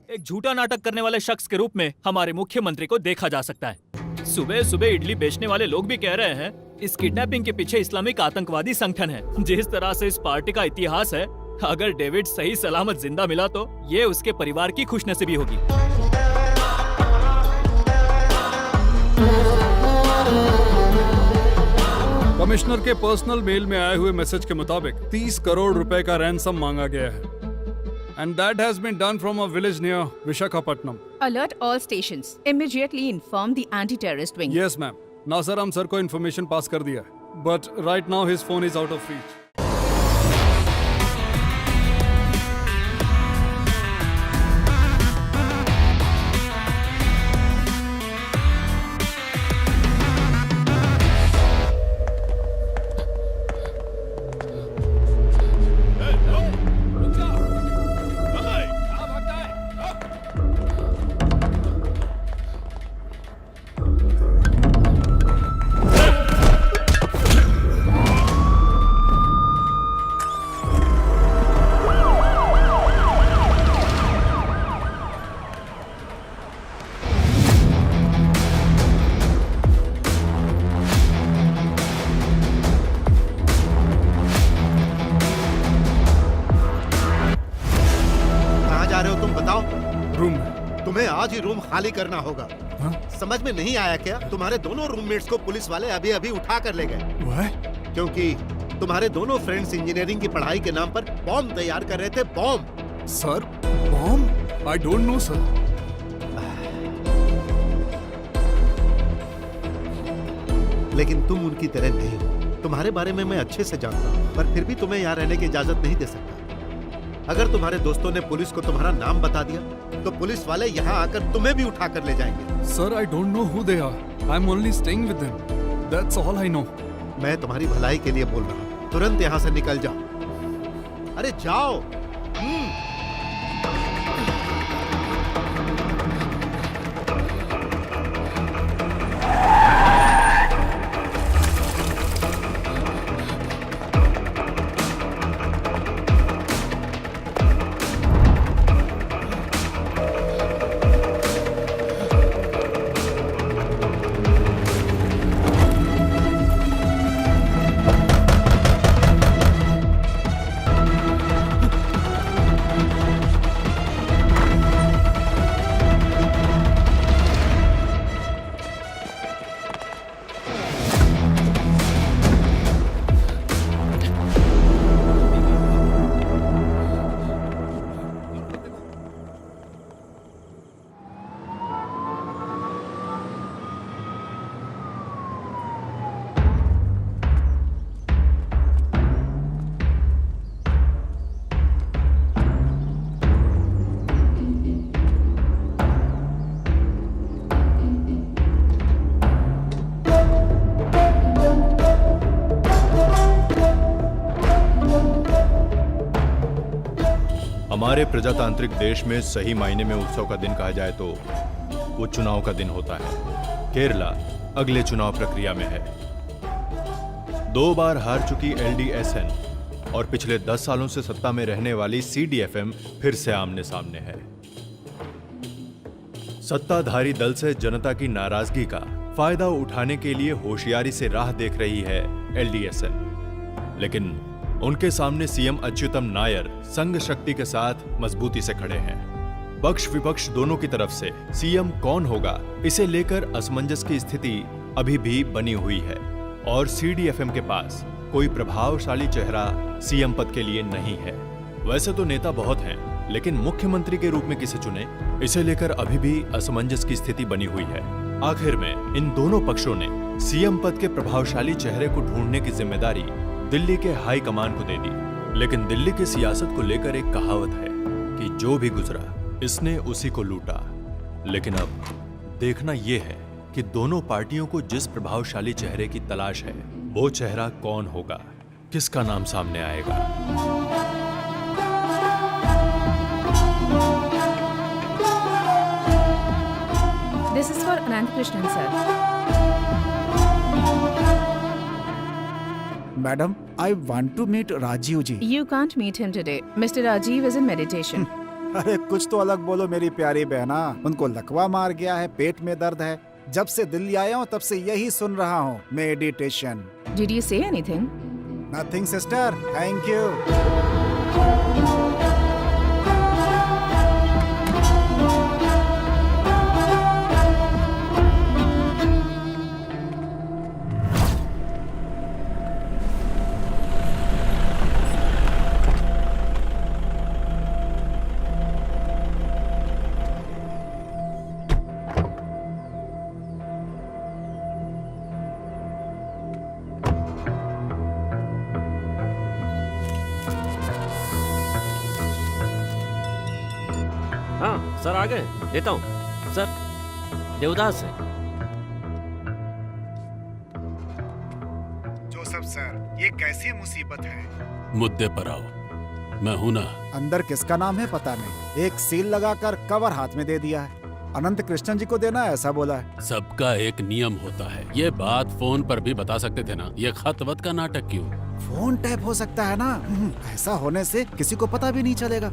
एक झूठा नाटक करने वाले शख्स के रूप में हमारे मुख्यमंत्री को देखा जा सकता है। सुबह सुबह इडली बेचने वाले लोग भी कह रहे हैं इस किडनैपिंग के पीछे इस्लामिक आतंकवादी संगठन है। जिस तरह से इस पार्टी का इतिहास है, अगर डेविड सही सलामत जिंदा मिला तो ये उसके परिवार की खुशनसीबी होगी। कमिश्नर के पर्सनल मेल में आए हुए मैसेज के मुताबिक 30 करोड़ रुपए का रैंसम मांगा गया है। And that has been done from a village near Visakhapatnam. Alert all stations. Immediately inform the anti-terrorist wing. Yes, ma'am. नासर हम सर को इन्फॉर्मेशन पास कर दिया है, but right now his phone is out of reach. Room में। तुम्हें आज ही room खाली करना होगा। हाँ? समझ में नहीं आया क्या? तुम्हारे दोनों रूममेट्स को पुलिस वाले अभी अभी उठा कर ले गए। क्योंकि तुम्हारे दोनों फ्रेंड्स इंजीनियरिंग की पढ़ाई के नाम पर बॉम्ब तैयार कर रहे थे। Bomb sir, bomb? I don't no sir. लेकिन तुम उनकी तरह नहीं हो। तुम्हारे बारे में मैं अच्छे से जानता हूँ, पर फिर भी तुम्हें यहाँ रहने की इजाजत नहीं दे सकता। अगर तुम्हारे दोस्तों ने पुलिस को तुम्हारा नाम बता दिया तो पुलिस वाले यहाँ आकर तुम्हें भी उठा कर ले जाएंगे। Sir, I don't know who they are. I am only staying with them. That's all I know. मैं तुम्हारी भलाई के लिए बोल रहा हूँ, तुरंत यहाँ से निकल जाओ। अरे जाओ। हमारे प्रजातांत्रिक देश में सही मायने में उत्सव का दिन कहा जाए तो वो चुनाव का दिन होता है। केरला अगले चुनाव प्रक्रिया में है। 2 बार हार चुकी एलडीएसएन और पिछले 10 सालों से सत्ता में रहने वाली सीडीएफएम फिर से आमने सामने है। सत्ताधारी दल से जनता की नाराजगी का फायदा उठाने के लिए होशियारी से राह देख रही है एलडीएसएन, लेकिन उनके सामने सीएम अच्युतम नायर संघ शक्ति के साथ मजबूती से खड़े हैं। पक्ष विपक्ष दोनों की तरफ से सीएम कौन होगा, इसे लेकर असमंजस की स्थिति अभी भी बनी हुई है और सीडीएफएम के पास कोई प्रभावशाली चेहरा सीएम पद के लिए नहीं है। वैसे तो नेता बहुत हैं, लेकिन मुख्यमंत्री के रूप में किसे चुने, इसे लेकर अभी भी असमंजस की स्थिति बनी हुई है। आखिर में इन दोनों पक्षों ने सीएम पद के प्रभावशाली चेहरे को ढूंढने की जिम्मेदारी दिल्ली के हाई कमान को दे दी। लेकिन दिल्ली की सियासत को लेकर एक कहावत है कि जो भी गुजरा इसने उसी को लूटा। लेकिन अब देखना यह है कि दोनों पार्टियों को जिस प्रभावशाली चेहरे की तलाश है, वो चेहरा कौन होगा, किसका नाम सामने आएगा। This is for Anand Krishnan, sir. Madam, I want to meet Rajiv ji. You can't meet him today. Mr. Rajiv is in meditation. अरे कुछ तो अलग बोलो मेरी प्यारी बहना। उनको लकवा मार गया है, पेट में दर्द है। जब से दिल्ली आया हूँ तब से यही सुन रहा हूँ, meditation. Did you say anything? Nothing sister, thank you. हाँ सर, आ गए। देता हूँ सर, देवदास है। जोसेफ सर, ये कैसी मुसीबत है? मुद्दे पर आओ, मैं हूं ना। अंदर किसका नाम है पता नहीं। एक सील लगाकर कवर हाथ में दे दिया है। अनंत कृष्णन जी को देना है ऐसा बोला है। सबका एक नियम होता है। ये बात फोन पर भी बता सकते थे ना। ये खत वत का नाटक क्यों? फोन टैप हो सकता है ना। ऐसा होने से किसी को पता भी नहीं चलेगा।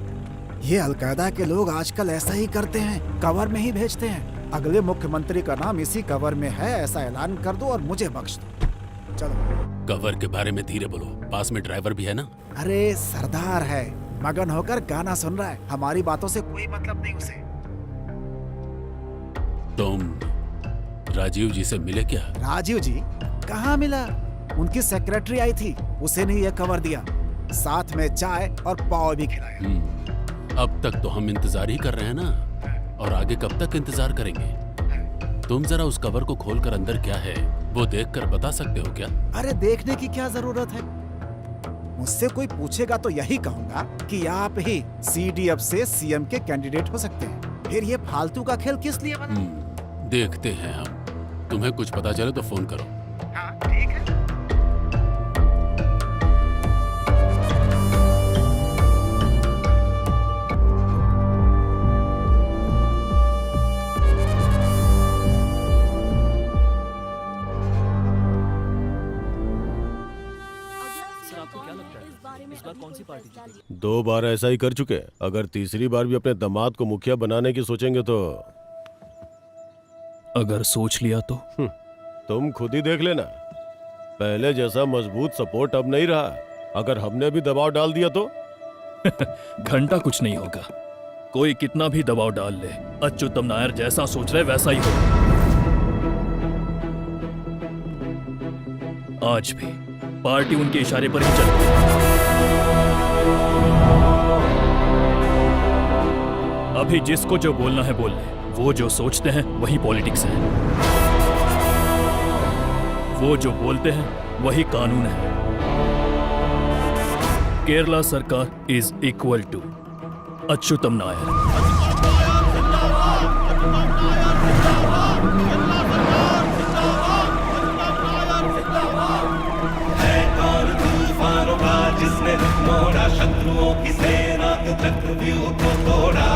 ये अलकायदा के लोग आजकल ऐसा ही करते हैं, कवर में ही भेजते हैं। अगले मुख्यमंत्री का नाम इसी कवर में है ऐसा ऐलान कर दो और मुझे बख्श दो। चलो। कवर के बारे में धीरे बोलो, पास में ड्राइवर भी है ना। अरे सरदार है, मगन होकर गाना सुन रहा है। हमारी बातों से कोई मतलब नहीं उसे। तुम राजीव जी से मिले क्या? राजीव जी कहाँ मिला? उनकी सेक्रेटरी आई थी, उसे नहीं ये कवर दिया, साथ में चाय और पाव भी खिलाया। अब तक तो हम इंतजार ही कर रहे हैं ना, और आगे कब तक इंतजार करेंगे? तुम जरा उस कवर को खोलकर अंदर क्या है वो देखकर बता सकते हो क्या? अरे देखने की क्या जरूरत है? मुझसे कोई पूछेगा तो यही कहूंगा कि आप ही CDF से CM के कैंडिडेट हो सकते हैं। फिर ये फालतू का खेल किस लिए बना? देखते हैं हम। तुम्हें कुछ पता चले तो फोन करो। हाँ ठीक है। सर आपको क्या लगता है इस बार कौन सी पार्टी जीतेगी? 2 बार ऐसा ही कर चुके हैं। अगर तीसरी बार भी अपने दामाद को मुखिया बनाने की सोचेंगे तो अगर सोच लिया तो तुम खुद ही देख लेना। पहले जैसा मजबूत सपोर्ट अब नहीं रहा। अगर हमने भी दबाव डाल दिया तो घंटा कुछ नहीं होगा। कोई कितना भी दबाव डाल ले, अच्युतम नायर जैसा सोच रहे वैसा ही होगा। आज भी पार्टी उनके इशारे पर ही चलती है। अभी जिसको जो बोलना है बोल ले। वो जो सोचते हैं वही पॉलिटिक्स है। वो जो बोलते हैं वही कानून है। केरला सरकार is equal to Achyutam Nair. जिसने मोड़ा शत्रुओं की सेना के चक्रव्यूह को तोड़ा,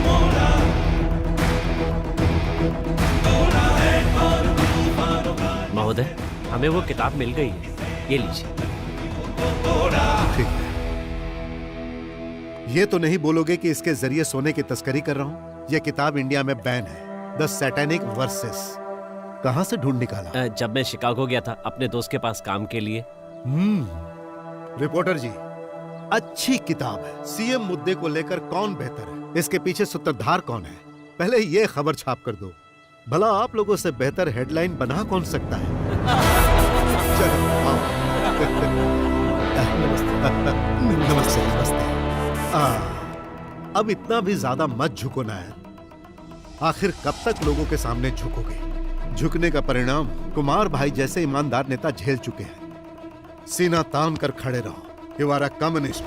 मोड़ा तोड़ा है और तूफानों का। महोदय, हमें वो किताब मिल गई है, ये लीजिए। ठीक है। ये तो नहीं बोलोगे कि इसके जरिए सोने की तस्करी कर रहा हूं? यह किताब इंडिया में बैन है। The satanic versus. कहां से ढूंढ निकाला? जब मैं शिकागो गया था अपने दोस्त के पास काम के लिए। रिपोर्टर जी, अच्छी किताब है। CM मुद्दे को लेकर कौन बेहतर है, इसके पीछे सूत्रधार कौन है, पहले ये खबर छाप कर दो। भला आप लोगों से बेहतर हेडलाइन बना कौन सकता है? चलो आओ। नमस्ते नमस्ते। अब इतना भी ज्यादा मत झुको नायर। आखिर कब तक लोगों के सामने झुकोगे? झुकने का परिणाम कुमार भाई जैसे ईमानदार नेता झेल चुके हैं। सीना तान कर खड़े रहो। You are a communist.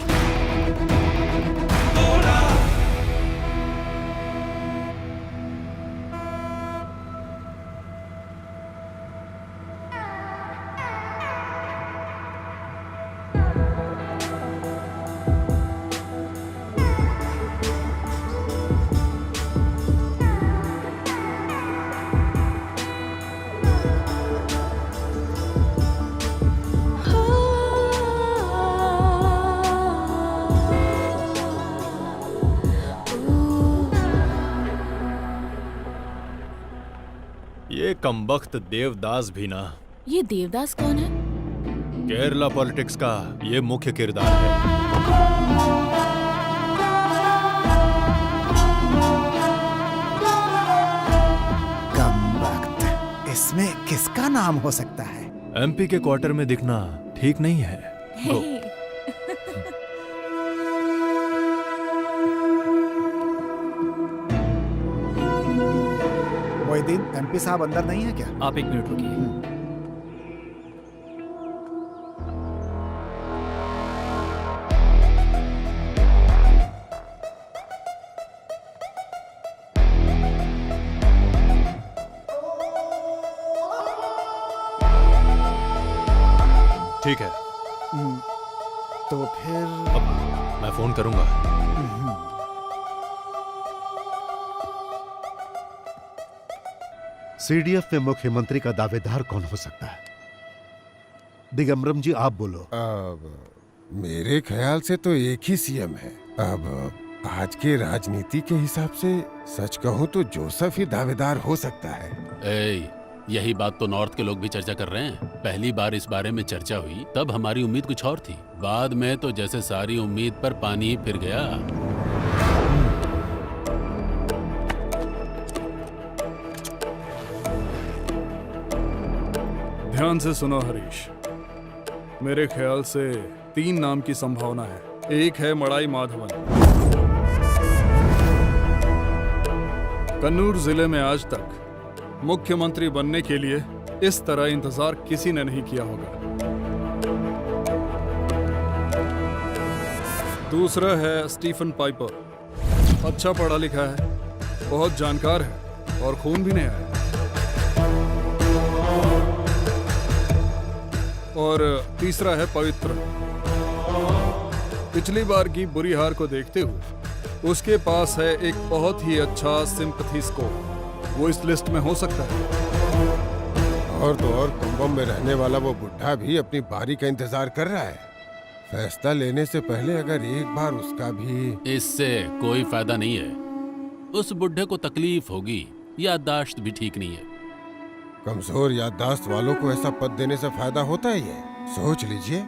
ये कमबख्त देवदास भी ना, ये देवदास कौन है? केरला पॉलिटिक्स का ये मुख्य किरदार है। कम वक्त, इसमें किसका नाम हो सकता है? एमपी के क्वार्टर में दिखना ठीक नहीं है। गो। मोहिदीन, एमपी साहब अंदर नहीं है क्या? आप 1 मिनट रुकिए। ठीक है, तो फिर अब मैं फोन करूंगा। सीडीएफ में मुख्यमंत्री का दावेदार कौन हो सकता है? दिगंबरम जी, आप बोलो। अब मेरे ख्याल से तो एक ही सीएम है। अब आज के राजनीति के हिसाब से सच कहूं तो जोसेफ ही दावेदार हो सकता है। यही बात तो नॉर्थ के लोग भी चर्चा कर रहे हैं। पहली बार इस बारे में चर्चा हुई तब हमारी उम्मीद कुछ और थी, बाद में तो जैसे सारी उम्मीद पर पानी ही फिर गया। ध्यान से सुनो हरीश, मेरे ख्याल से 3 नाम की संभावना है। एक है मड़ाई माधवन। कन्नूर जिले में आज तक मुख्यमंत्री बनने के लिए इस तरह इंतजार किसी ने नहीं किया होगा। दूसरा है स्टीफन पाइपर। अच्छा पढ़ा लिखा है, बहुत जानकार है और खून भी नहीं आया। और तीसरा है पवित्र। पिछली बार की बुरी हार को देखते हुए उसके पास है एक बहुत ही अच्छा सिंपैथी स्कोर। वो इस लिस्ट में हो सकता है। और तो और कुंभम में रहने वाला वो बुढ़ा भी अपनी बारी का इंतजार कर रहा है। फैसला लेने से पहले अगर एक बार उसका भी। इससे कोई फायदा नहीं है। उस बुढ़े को तकलीफ होगी, याददाश्त भी ठीक नहीं है। कमजोर याददाश्त वालों को ऐसा पद देने से फायदा होता ही है, सोच लीजिए।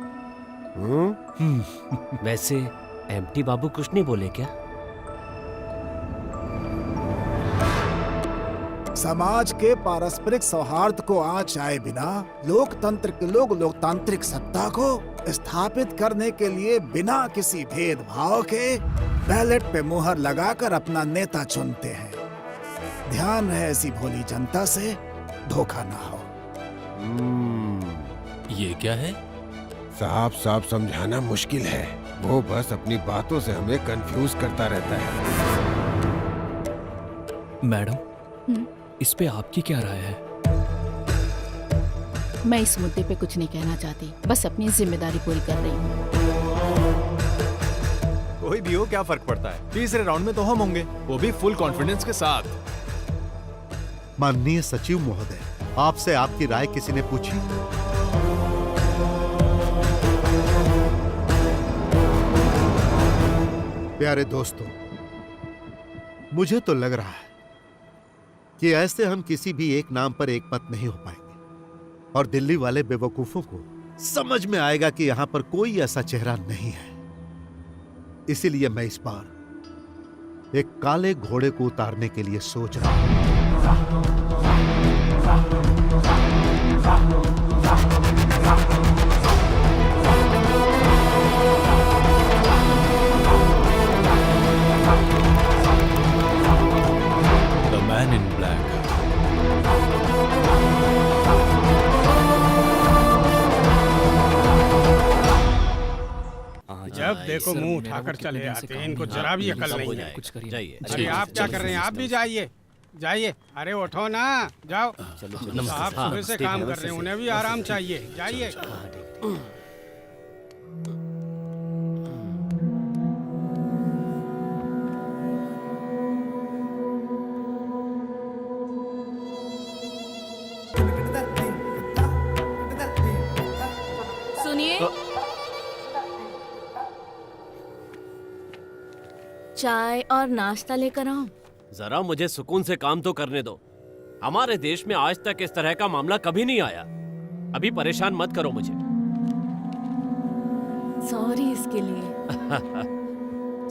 वैसे एमटी बाबू कुछ नहीं बोले क्या? समाज के पारस्परिक सौहार्द को आँचाए बिना लोकतंत्र के लोग लोकतांत्रिक सत्ता को स्थापित करने के लिए बिना किसी भेदभाव के बैलेट पे मुहर लगाकर अपना नेता चुनते हैं। ध्यान है ऐसी भोली जनता से धोखा ना हो। ये क्या है? साफ साफ समझाना मुश्किल है, वो बस अपनी बातों से हमें कंफ्यूज करता रहता है। मैडम, इस पे आपकी क्या राय है? मैं इस मुद्दे पे कुछ नहीं कहना चाहती, बस अपनी जिम्मेदारी पूरी कर रही हूँ। कोई भी हो, क्या फर्क पड़ता है? तीसरे राउंड में तो हम होंगे, वो भी फुल कॉन्फिडेंस के साथ। माननीय सचिव महोदय, आपसे आपकी राय किसी ने पूछी? प्यारे दोस्तों, मुझे तो लग रहा है कि ऐसे हम किसी भी एक नाम पर एक मत नहीं हो पाएंगे और दिल्ली वाले बेवकूफों को समझ में आएगा कि यहां पर कोई ऐसा चेहरा नहीं है। इसीलिए मैं इस बार एक काले घोड़े को उतारने के लिए सोच रहा हूं। The man in black. जब देखो मुंह उठाकर चले आते हैं, इनको जरा भी अकल नहीं है। कुछ करिए। अरे आप क्या कर रहे हैं? आप भी जाइए जाइए। अरे उठो ना, जाओ। आप सुबह से काम कर रहे हैं, उन्हें भी आराम चाहिए। जाइए। सुनिए, चाय और नाश्ता लेकर आओ। जरा मुझे सुकून से काम तो करने दो। हमारे देश में आज तक इस तरह का मामला कभी नहीं आया। अभी परेशान मत करो मुझे। सॉरी इसके लिए।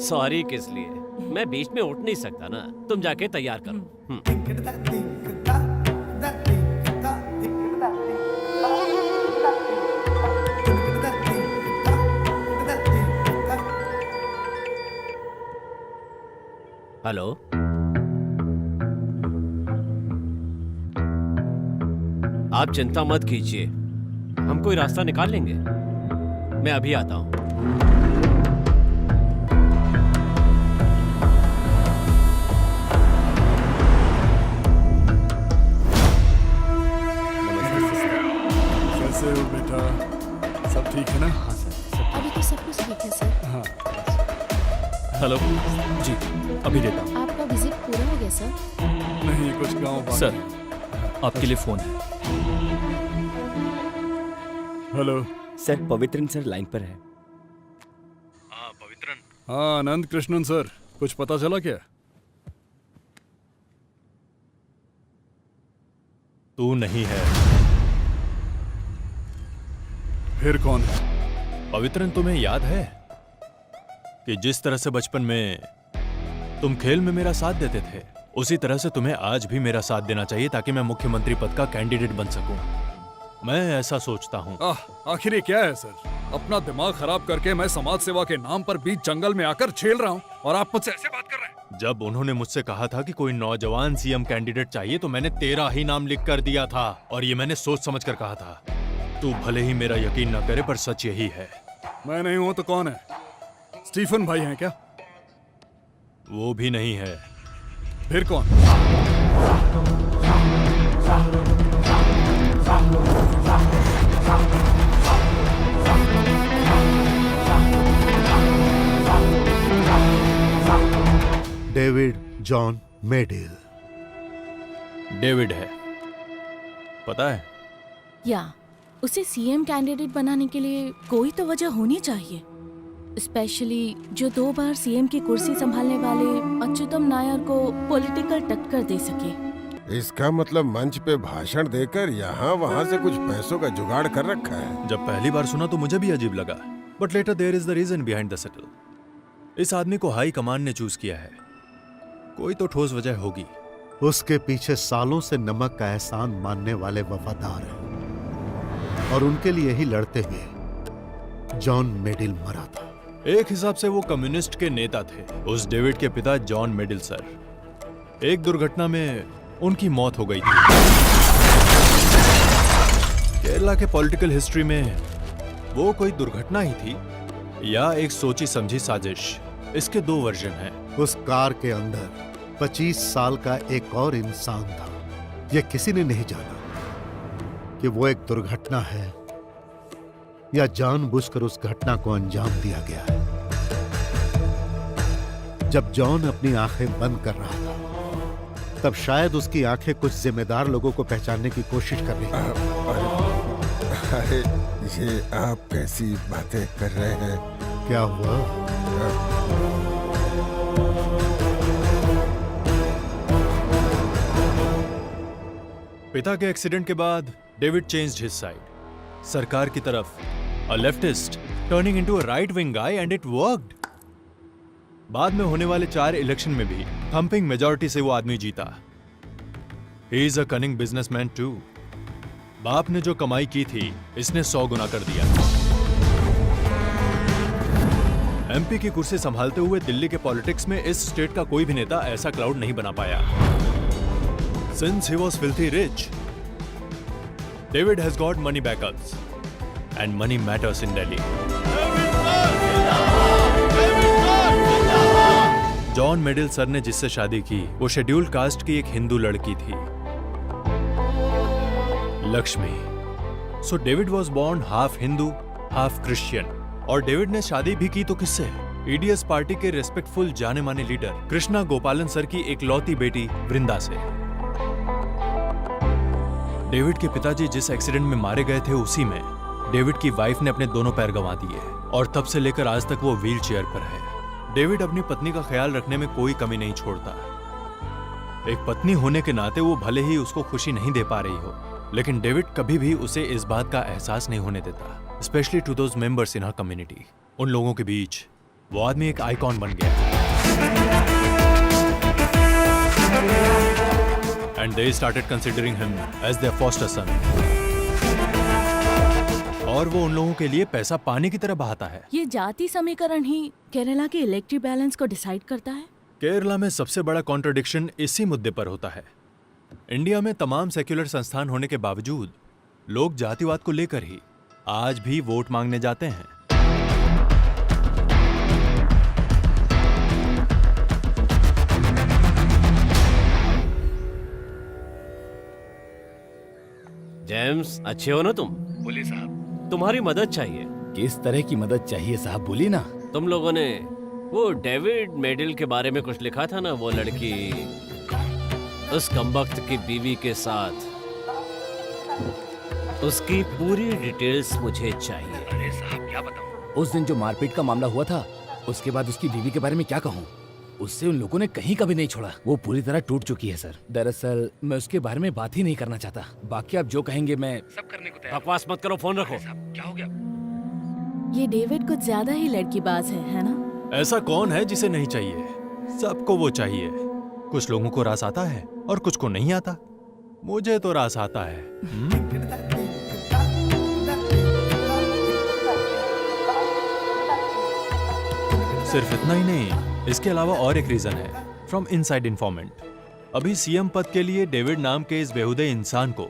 सॉरी किस लिए? मैं बीच में उठ नहीं सकता ना। तुम जाके तैयार करो। हेलो, आप चिंता मत कीजिए, हम कोई रास्ता निकाल लेंगे। मैं अभी आता हूं। कैसे हो बेटा? सब ठीक है ना? हाँ सर। अभी तो सब कुछ ठीक है सर। हाँ। हेलो जी, अभी देता हूँ। आपका विजिट पूरा हो गया सर? नहीं, कुछ गांव बाकी सर, है। आपके लिए फोन है। Hello sir, Pavithran sir line पर है। हाँ पवित्रन। हाँ आनंद कृष्णन सर, कुछ पता चला क्या? तू नहीं है। फिर कौन है? पवित्रन, तुम्हें याद है कि जिस तरह से बचपन में तुम खेल में मेरा साथ देते थे, उसी तरह से तुम्हें आज भी मेरा साथ देना चाहिए ताकि मैं मुख्यमंत्री पद का कैंडिडेट बन सकूं। मैं ऐसा सोचता हूं। आखिर ये क्या है सर? अपना दिमाग खराब करके मैं समाज सेवा के नाम पर बीच जंगल में आकर झेल रहा हूँ और आप मुझसे ऐसे बात कर रहे हैं? जब उन्होंने मुझसे कहा था कि कोई नौजवान सीएम कैंडिडेट चाहिए तो मैंने तेरा ही नाम लिख कर दिया था, और ये मैंने सोच समझ कर कहा था। तू भले ही मेरा यकीन न करे, पर सच यही है। मैं नहीं हूं तो कौन है? स्टीफन भाई हैं क्या? वो भी नहीं है। फिर कौन? David John मेडिल। डेविड है, पता है? या उसे सीएम कैंडिडेट बनाने के लिए कोई तो वजह होनी चाहिए, स्पेशली जो 2 बार सीएम की कुर्सी संभालने वाले अच्युतम नायर को पॉलिटिकल टक्कर दे सके। इसका मतलब मंच पे भाषण देकर यहाँ वहाँ से कुछ पैसों का जुगाड़ कर रखा है। जब पहली बार सुना तो मुझे भी अजीब लगा, but later there is the reason behind the settle. इस आदमी को हाई कमान ने चूज किया है, कोई तो ठोस वजह होगी। उसके पीछे सालों से नमक का एहसान मानने वाले वफादार हैं, और उनके लिए ही लड़ते हुए जॉन मेडिल मरा था। एक हिसाब से वो कम्युनिस्ट के नेता थे। उस डेविड के पिता जॉन मेडिल सर, एक दुर्घटना में उनकी मौत हो गई थी। केरला के पॉलिटिकल हिस्ट्री में वो कोई दुर्घटना ही थी या एक सोची समझी साजिश, इसके 2 वर्जन हैं। उस कार के अंदर 25 साल का एक और इंसान था। यह किसी ने नहीं जाना कि वो एक दुर्घटना है या जानबूझकर उस घटना को अंजाम दिया गया है। जब जॉन अपनी आंखें बंद कर रहा था, तब शायद उसकी आंखें कुछ जिम्मेदार लोगों को पहचानने की कोशिश कर रही थी। अरे ये आप कैसी बातें कर रहे हैं? क्या हुआ? पिता के एक्सीडेंट के बाद डेविड चेंज्ड हिज साइड। सरकार की तरफ, a leftist turning into a right wing guy, and it worked. बाद में होने वाले 4 इलेक्शन में भी थम्पिंग मेजॉरिटी से वो आदमी जीता। He is a cunning businessman too. बाप ने जो कमाई की थी, इसने 100 गुना कर दिया। एमपी की कुर्सी संभालते हुए दिल्ली के पॉलिटिक्स में इस स्टेट का कोई भी नेता ऐसा क्राउड नहीं बना पाया। Since he was filthy rich, David has got money backups, and money matters in Delhi. John मेडिल सर ने जिससे शादी की, वो शेड्यूल्ड कास्ट की एक हिंदू लड़की थी, Lakshmi. So David was born half Hindu half Christian. और डेविड ने शादी भी की तो किससे? ईडीएस पार्टी के रेस्पेक्टफुल जाने माने लीडर कृष्णा गोपालन सर की एकलौती बेटी वृंदा से। डेविड के पिताजी जिस एक्सीडेंट में मारे गए थे, उसी में डेविड की वाइफ ने अपने दोनों पैर गंवा दिए, और तब से लेकर आज तक वो व्हील चेयर पर है। डेविड अपनी पत्नी का ख्याल रखने में कोई कमी नहीं छोड़ता। एक पत्नी होने के नाते वो भले ही उसको खुशी नहीं दे पा रही हो, लेकिन डेविड कभी भी उसे इस बात का एहसास नहीं होने देता, specially to those members in her community. उन लोगों के बीच वो आदमी एक आइकॉन बन गया and they started considering him as their foster son. और वो उन लोगों के लिए पैसा पानी की तरह बहाता है। ये जाति समीकरण ही केरला के इलेक्ट्रिक बैलेंस को डिसाइड करता है। केरला में सबसे बड़ा कॉन्ट्रडिक्शन इसी मुद्दे पर होता है। इंडिया में तमाम सेक्युलर संस्थान होने के बावजूद लोग जातिवाद को लेकर ही आज भी वोट मांगने जाते हैं। जेम्स, अच्छे हो ना तुम? बोलिए साहब। तुम्हारी मदद चाहिए। किस तरह की मदद चाहिए साहब, बोलिए ना। तुम लोगों ने वो डेविड मेडल के बारे में कुछ लिखा था ना, वो लड़की उस कमबख्त की बीवी के साथ, उसकी पूरी डिटेल्स मुझे चाहिए। अरे साहब क्या बताऊं? उस दिन जो मारपीट का मामला हुआ था, उसके बाद उसकी बीवी के बारे में क्या कहूं? उससे उन लोगों ने कहीं कभी नहीं छोड़ा। वो पूरी तरह टूट चुकी है सर। दरअसल मैं उसके बारे में बात ही नहीं करना चाहता। बाकी आप जो कहेंगे मैं सब करने को तैयार। बकवास मत करो, फोन रखो। क्या हो गया? ये डेविड कुछ ज्यादा ही लड़कीबाज है ना? ऐसा कौन है जिसे नहीं चाहिए? सबको वो चाहिए। कुछ लोगों को रास आता है और कुछ को नहीं आता। मुझे तो रास आता है। सिर्फ इतना ही नहीं, इसके अलावा और एक रीजन है फ्रॉम इनसाइड इन्फॉर्मेंट। अभी सीएम पद के लिए डेविड नाम के इस बेहुदे इंसान को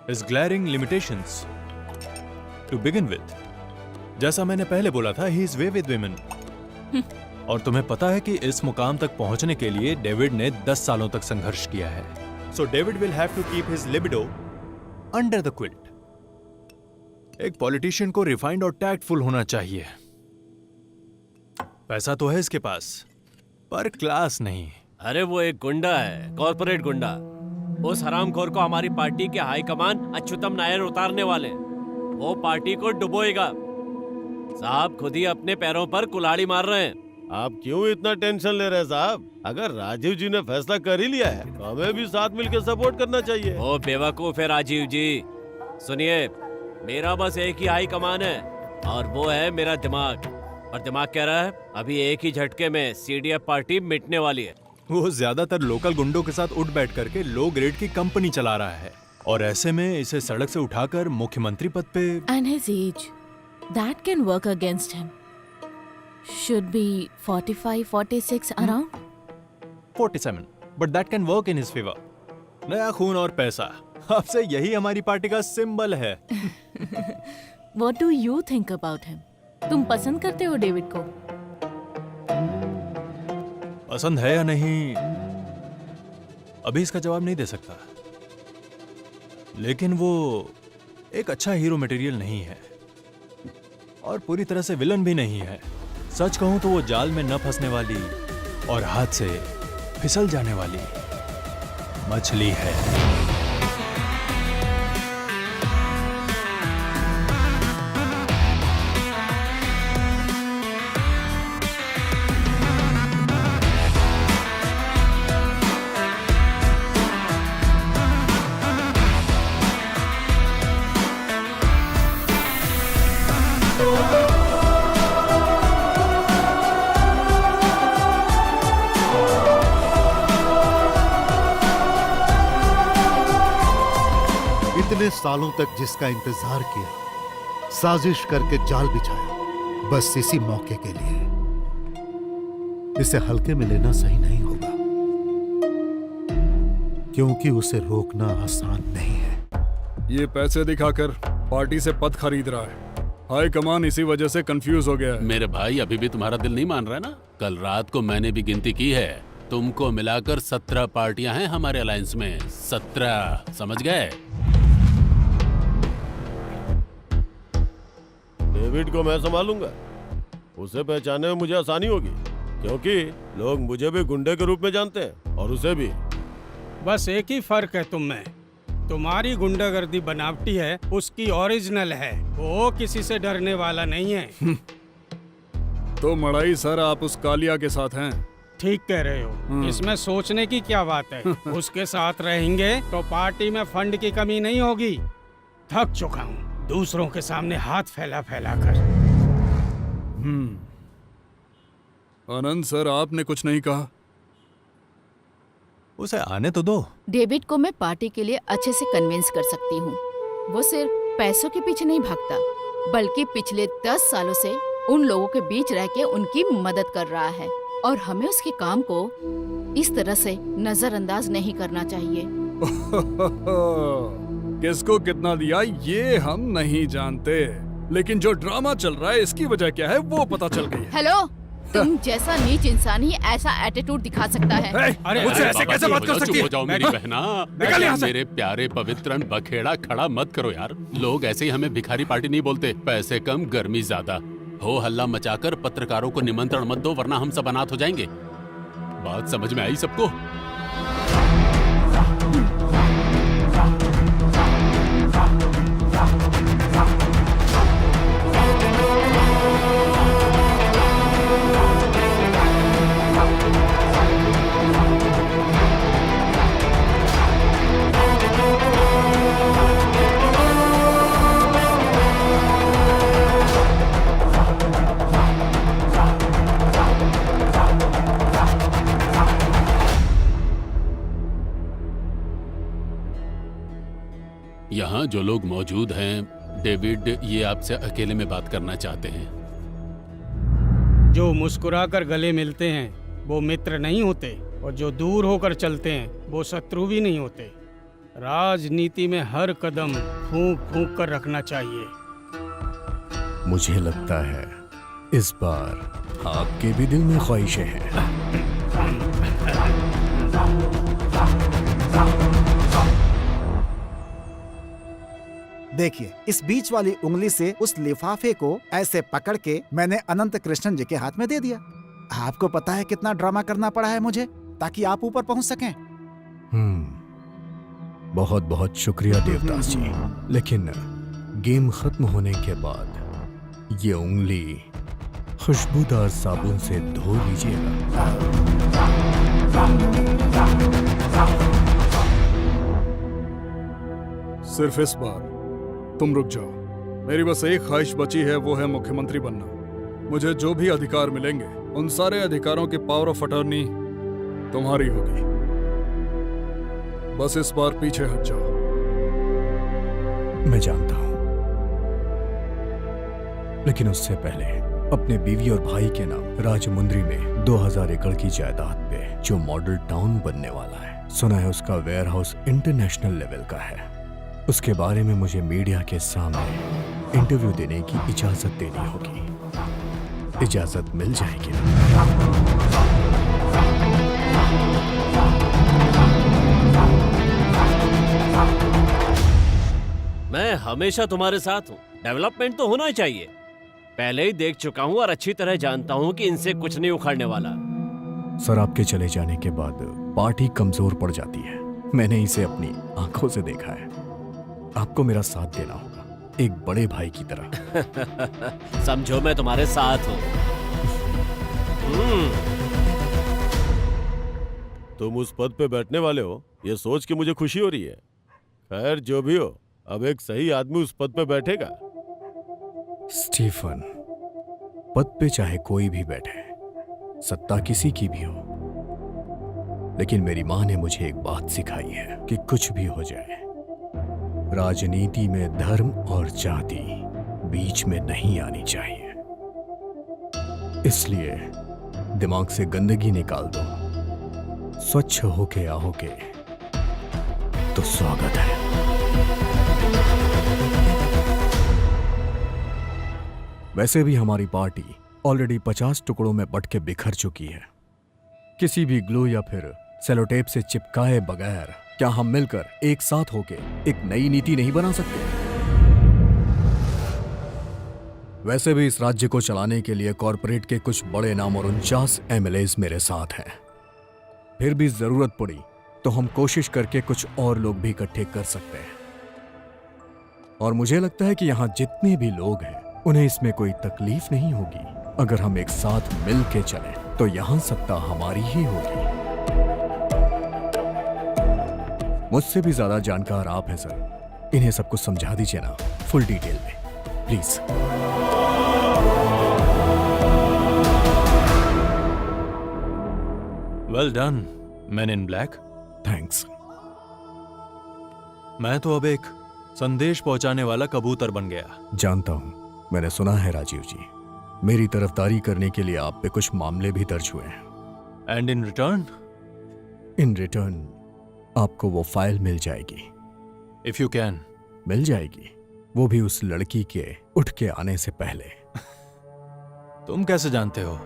इस glaring limitations to begin with. जैसा मैंने पहले बोला था, he is way with women. और तुम्हें पता है कि इस मुकाम तक पहुंचने के लिए डेविड ने 10 सालों तक संघर्ष किया है। So David will have to keep his libido under the quilt. एक पॉलिटिशियन को रिफाइंड और टैक्टफुल होना चाहिए। पैसा तो है इसके पास, पर क्लास नहीं। अरे वो एक गुंडा है, कॉर्पोरेट गुंडा। उस हरामखोर को हमारी पार्टी के हाईकमान अच्युतम नायर उतारने वाले। वो पार्टी को डुबोएगा। साहब खुद ही अपने पैरों पर कुल्हाड़ी मार रहे हैं। आप क्यों इतना टेंशन ले रहे हैं साहब? अगर राजीव जी ने फैसला कर ही लिया है तो हमें भी साथ मिलकर सपोर्ट करना चाहिए। ओ बेवकूफ है राजीव जी। सुनिए, मेरा बस एक ही हाई कमान है और वो है मेरा दिमाग। और दिमाग कह रहा है अभी एक ही झटके में सीडीएफ पार्टी मिटने वाली है। वो ज्यादातर लोकल गुंडों के साथ उठ बैठ करके लो ग्रेड की कंपनी चला रहा है, और ऐसे में इसे सड़क से उठाकर मुख्यमंत्री पद पे। And his age, that can work against him. Should be 45, 46 around. 47, but that can work in his favor. नया खून और पैसा, अब से यही हमारी पार्टी का सिंबल है। What do you think about him? तुम पसंद करते हो डेविड को? पसंद है या नहीं, अभी इसका जवाब नहीं दे सकता। लेकिन वो एक अच्छा हीरो मटेरियल नहीं है और पूरी तरह से विलन भी नहीं है। सच कहूं तो वो जाल में न फंसने वाली और हाथ से फिसल जाने वाली मछली है। इतने सालों तक जिसका इंतजार किया, साजिश करके जाल बिछाया, बस इसी मौके के लिए। इसे हल्के में लेना सही नहीं होगा, क्योंकि उसे रोकना आसान नहीं है। ये पैसे दिखाकर पार्टी से पद खरीद रहा है। हाई कमान इसी वजह से कंफ्यूज हो गया है। मेरे भाई, अभी भी तुम्हारा दिल नहीं मान रहा है ना? कल रात को मैंने भी गिनती की है, तुमको मिलाकर 17 पार्टियां हैं हमारे अलायंस में। 17, समझ गए? डेविड को मैं संभालूंगा। उसे पहचानने में मुझे आसानी होगी, क्योंकि लोग मुझे भी गुंडे के रूप में जानते हैं और उसे भी। बस एक ही फर्क है तुम में। तुम्हारी गुंडागर्दी बनावटी है, उसकी ओरिजिनल है। वो किसी से डरने वाला नहीं है। तो मड़ाई सर, आप उस कालिया के साथ हैं? ठीक कह रहे हो, इसमें सोचने की क्या बात है। उसके साथ रहेंगे तो पार्टी में फंड की कमी नहीं होगी। थक चुका हूँ दूसरों के सामने हाथ फैला फैला कर। आनंद सर, आपने कुछ नहीं कहा। उसे आने तो दो। डेविड को मैं पार्टी के लिए अच्छे से कन्विंस कर सकती हूँ। वो सिर्फ पैसों के पीछे नहीं भागता, बल्कि पिछले 10 सालों से उन लोगों के बीच रह के उनकी मदद कर रहा है, और हमें उसके काम को इस तरह से नजरअंदाज नहीं करना चाहिए। किसको कितना दिया ये हम नहीं जानते, लेकिन जो ड्रामा चल रहा है इसकी वजह क्या है वो पता चल गई है। हेलो, तुम जैसा नीच इंसान ही ऐसा एटीट्यूड दिखा सकता है। अरे मुझसे ऐसे कैसे बात कर सकती है? चुप हो जाओ मेरी बहना। निकल यहाँ से। मेरे प्यारे पवित्र बखेड़ा खड़ा मत करो यार। लोग ऐसे ही हमें भिखारी पार्टी नहीं बोलते। पैसे कम गर्मी ज्यादा। हो हल्ला मचाकर पत्रकारों को निमंत्रण मत दो, वरना हम सब अनाथ हो जाएंगे। बात समझ में आई सबको? यहाँ जो लोग मौजूद हैं, डेविड ये आपसे अकेले में बात करना चाहते हैं। जो मुस्कुराकर गले मिलते हैं वो मित्र नहीं होते, और जो दूर होकर चलते हैं वो शत्रु भी नहीं होते। राजनीति में हर कदम फूंक फूंक कर रखना चाहिए। मुझे लगता है इस बार आपके भी दिल में ख्वाहिशें हैं। देखिए, इस बीच वाली उंगली से उस लिफाफे को ऐसे पकड़ के मैंने अनंत कृष्णन जी के हाथ में दे दिया। आपको पता है कितना ड्रामा करना पड़ा है मुझे, ताकि आप ऊपर पहुंच सकें। बहुत बहुत शुक्रिया देवदास जी, लेकिन गेम खत्म होने के बाद ये उंगली खुशबूदार साबुन से धो लीजिएगा। सिर्फ इस बार तुम रुक जाओ। मेरी बस एक ख्वाहिश बची है, वो है मुख्यमंत्री बनना। मुझे जो भी अधिकार मिलेंगे उन सारे अधिकारों की पावर ऑफ अटॉर्नी तुम्हारी होगी। बस इस बार पीछे हट जाओ। मैं जानता हूं, लेकिन उससे पहले अपने बीवी और भाई के नाम राजमुंद्री में 2000 एकड़ की जायदाद पे जो मॉडल टाउन बनने वाला है, सुना है उसका वेयर हाउस इंटरनेशनल लेवल का है। उसके बारे में मुझे मीडिया के सामने इंटरव्यू देने की इजाजत देनी होगी। इजाजत मिल जाएगी? मैं हमेशा तुम्हारे साथ हूँ। डेवलपमेंट तो होना ही चाहिए। पहले ही देख चुका हूँ और अच्छी तरह जानता हूँ कि इनसे कुछ नहीं उखाड़ने वाला। सर, आपके चले जाने के बाद पार्टी कमजोर पड़ जाती है। मैंने इसे अपनी आंखों से देखा है। आपको मेरा साथ देना होगा, एक बड़े भाई की तरह। समझो मैं तुम्हारे साथ हूँ। तुम उस पद पे बैठने वाले हो, ये सोच के मुझे खुशी हो रही है। खैर जो भी हो, अब एक सही आदमी उस पद पे बैठेगा। स्टीफन, पद पे चाहे कोई भी बैठे, सत्ता किसी की भी हो, लेकिन मेरी माँ ने मुझे एक बात सिखाई है कि कुछ भी हो जाए, राजनीति में धर्म और जाति बीच में नहीं आनी चाहिए। इसलिए दिमाग से गंदगी निकाल दो, स्वच्छ होके आओगे तो स्वागत है। वैसे भी हमारी पार्टी ऑलरेडी 50 टुकड़ों में बट के बिखर चुकी है। किसी भी ग्लू या फिर सेलोटेप से चिपकाए बगैर क्या हम मिलकर एक साथ होके एक नई नीति नहीं बना सकते? वैसे भी इस राज्य को चलाने के लिए कॉरपोरेट के कुछ बड़े नाम और 49 MLAs मेरे साथ हैं। फिर भी जरूरत पड़ी तो हम कोशिश करके कुछ और लोग भी इकट्ठे कर सकते हैं। और मुझे लगता है कि यहाँ जितने भी लोग हैं उन्हें इसमें कोई तकलीफ नहीं होगी अगर हम एक साथ मिल के चलें। तो यहाँ सत्ता हमारी ही होगी। मुझसे भी ज्यादा जानकार आप हैं सर, इन्हें सब कुछ समझा दीजिए ना, फुल डिटेल में please. Well done man in black. Thanks. मैं तो अब एक संदेश पहुंचाने वाला कबूतर बन गया। जानता हूं, मैंने सुना है राजीव जी, मेरी तरफदारी करने के लिए आप पे कुछ मामले भी दर्ज हुए हैं। And in return? In return आपको वो फाइल मिल जाएगी। If you can. मिल जाएगी, वो भी उस लड़की के उठ के आने से पहले। तुम कैसे जानते हो?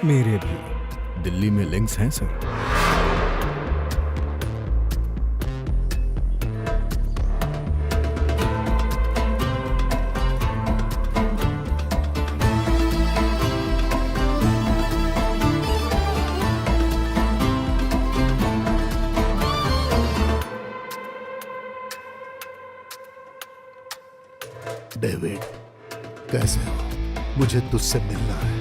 मेरे भी दिल्ली में लिंक्स हैं सर। डेविड, कैसे हो? मुझे तुझसे मिलना है।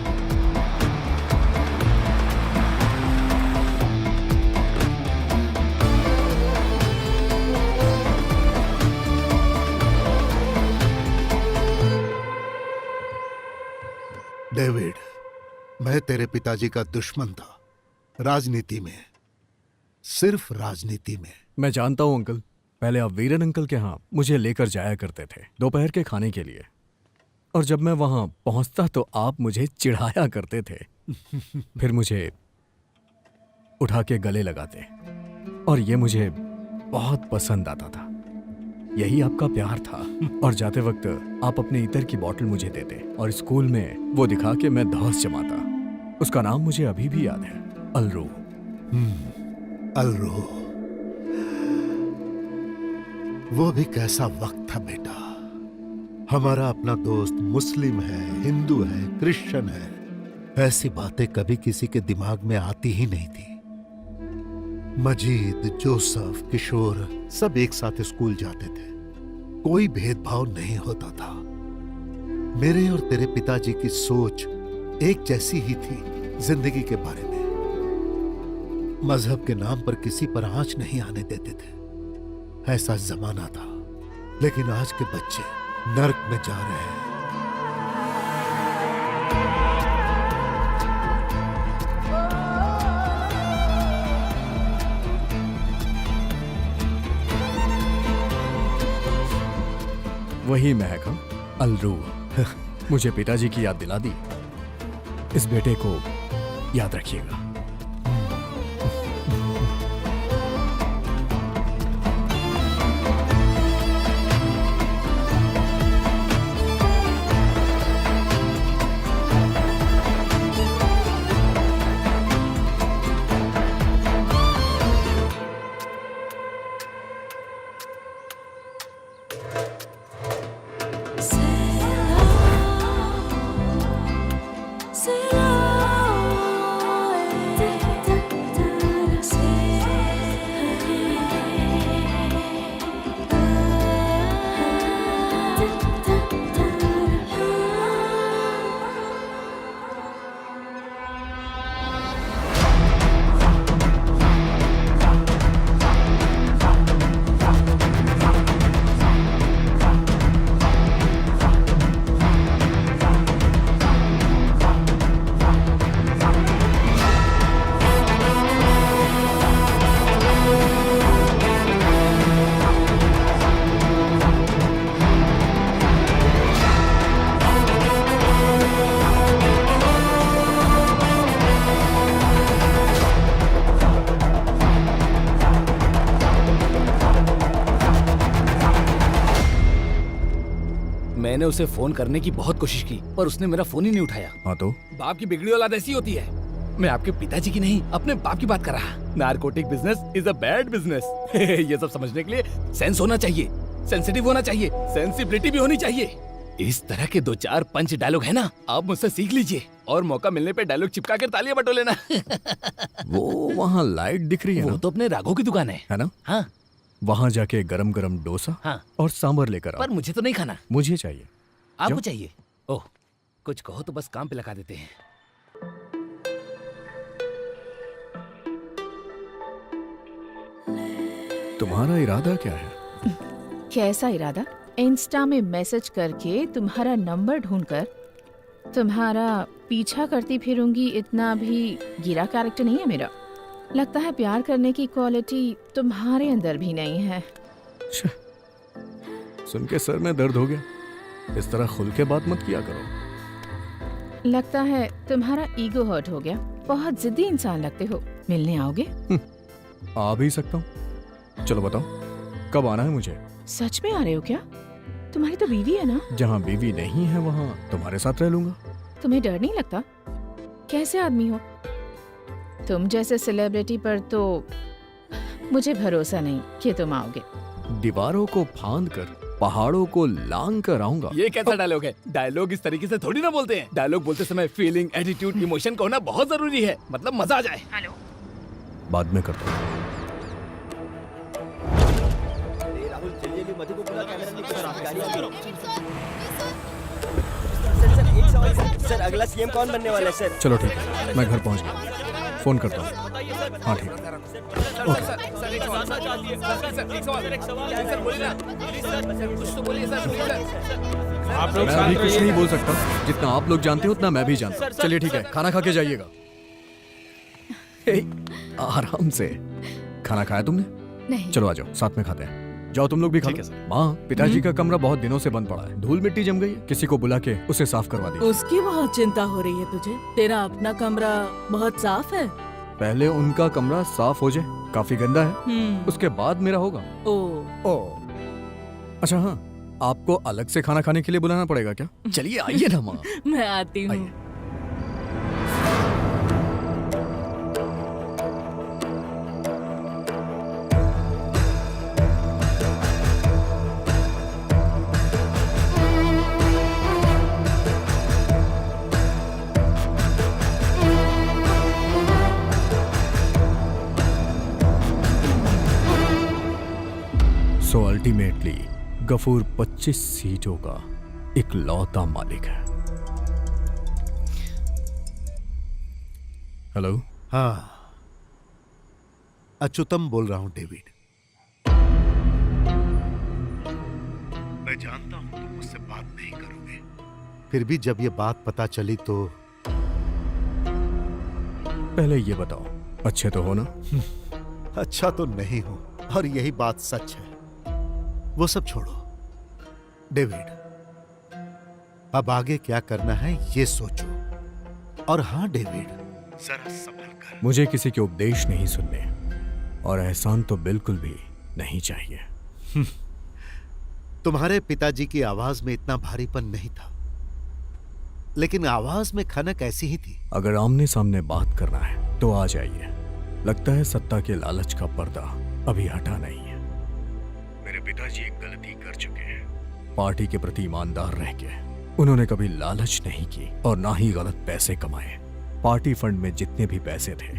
डेविड, मैं तेरे पिताजी का दुश्मन था, राजनीति में, सिर्फ राजनीति में। मैं जानता हूं अंकल, पहले आप वीरन अंकल के यहाँ मुझे लेकर जाया करते थे दोपहर के खाने के लिए, और जब मैं वहां पहुंचता तो आप मुझे चिढ़ाया करते थे। फिर मुझे उठा के गले लगाते, और ये मुझे बहुत पसंद आता था। यही आपका प्यार था। और जाते वक्त आप अपने इतर की बोतल मुझे देते, और स्कूल में वो दिखा के मैं धौंस जमाता। उसका नाम मुझे अभी भी याद है, अलरू। अलरू, वो भी कैसा वक्त था बेटा। हमारा अपना दोस्त मुस्लिम है, हिंदू है, क्रिश्चियन है, ऐसी बातें कभी किसी के दिमाग में आती ही नहीं थी। मजीद, जोसेफ, किशोर सब एक साथ स्कूल जाते थे, कोई भेदभाव नहीं होता था। मेरे और तेरे पिताजी की सोच एक जैसी ही थी जिंदगी के बारे में। मजहब के नाम पर किसी पर आंच नहीं आने देते थे, ऐसा जमाना था। लेकिन आज के बच्चे नर्क में जा रहे हैं। वही महक, अलरू। मुझे पिताजी की याद दिला दी। इस बेटे को याद रखिएगा। मैंने उसे फोन करने की बहुत कोशिश की, पर उसने मेरा फोन ही नहीं उठाया। हाँ तो? बाप की बिगड़ी औलाद ऐसी होती है। मैं आपके पिताजी की नहीं, अपने बाप की बात कर रहा। Narcotic business is a bad business. ये सब समझने के लिए सेंस होना चाहिए, सेंसिटिव होना चाहिए, सेंसिबिलिटी भी होनी चाहिए। इस तरह के 2-4 पंच डायलॉग है ना, आप मुझसे सीख लीजिए, और मौका मिलने पे डायलॉग चिपका कर तालियां बटो लेना। वो वहाँ लाइट दिख रही है वो ना? तो अपने राघव की दुकान है ना? हाँ। वहाँ जाके गरम गरम डोसा हाँ। और सांभर लेकर आओ। पर मुझे तो नहीं खाना। मुझे चाहिए। आपको क्यों? चाहिए? ओह, कुछ कहो तो बस काम पे लगा देते हैं। तुम्हारा इरादा क्या है? कैसा इरादा? इंस्टा में मैसेज करके तुम्हारा नंबर ढूंढकर तुम्हारा पीछा करती फिरूंगी, इतना भी गिरा कैरेक्टर नहीं है मेरा। लगता है प्यार करने की क्वालिटी तुम्हारे अंदर भी नहीं है। सुन के सर में दर्द हो गया। इस तरह खुल के बात मत किया करो। लगता है तुम्हारा ईगो हर्ट हो गया। बहुत जिद्दी इंसान लगते हो। मिलने आओगे? आ भी सकता हूँ। चलो बताओ, कब आना है मुझे? सच में आ रहे हो क्या? तुम्हारी तो बीवी है ना? जहाँ बीवी नहीं है वहाँ तुम्हारे साथ रह लूंगा। तुम्हें डर नहीं लगता? कैसे आदमी हो तुम? जैसे सेलिब्रिटी पर तो मुझे भरोसा नहीं कि तुम आओगे। दीवारों को फांद कर पहाड़ों को लांग कर आऊंगा। ये कैसा डायलॉग है? डायलॉग इस तरीके से थोड़ी ना बोलते हैं। डायलॉग बोलते समय फीलिंग, एटीट्यूड, इमोशन का होना बहुत जरूरी है। मतलब मजा आ जाए। हेलो, बाद में करता हूँ। सर अगला सीएम कौन बनने वाला है सर? चलो ठीक है, मैं घर पहुंच गया। फोन करता हूँ। हाँ ठीक है। आप लोग मैं अभी कुछ नहीं बोल सकता। जितना आप लोग जानते हो उतना मैं भी जानता हूँ। चलिए ठीक है, खाना खा के जाइएगा। आराम से। खाना खाया तुमने? नहीं। चलो आ जाओ, साथ में खाते हैं। जाओ तुम लोग भी खा लो। माँ, पिताजी का कमरा बहुत दिनों से बंद पड़ा है। धूल मिट्टी जम गई है। किसी को बुला के उसे साफ करवा दीजिए। उसकी बहुत चिंता हो रही है तुझे। तेरा अपना कमरा बहुत साफ है। पहले उनका कमरा साफ हो जाए, काफी गंदा है। उसके बाद मेरा होगा। ओ अच्छा हाँ, आपको अलग से खाना खाने के लिए बुलाना पड़ेगा क्या? चलिए आइए ना माँ। मैं आती हूँ। सो अल्टीमेटली गफूर 25 सीटों का इकलौता मालिक है। हेलो। हाँ, अच्युतम बोल रहा हूं डेविड। मैं जानता हूं तुम मुझसे बात नहीं करोगे, फिर भी जब ये बात पता चली तो पहले ये बताओ, अच्छे तो हो ना? अच्छा तो नहीं हूं, और यही बात सच है। वो सब छोड़ो डेविड, अब आगे क्या करना है ये सोचो। और हाँ डेविड, जरा संभल कर। मुझे किसी के उपदेश नहीं सुनने, और एहसान तो बिल्कुल भी नहीं चाहिए। तुम्हारे पिताजी की आवाज में इतना भारीपन नहीं था, लेकिन आवाज में खनक ऐसी ही थी। अगर आमने सामने बात करना है तो आ जाइए। लगता है सत्ता के लालच का पर्दा अभी हटा नहीं है। मेरे पिताजी एक गलती कर चुके हैं। पार्टी के प्रति ईमानदार रह के उन्होंने कभी लालच नहीं की और ना ही गलत पैसे कमाए। पार्टी फंड में जितने भी पैसे थे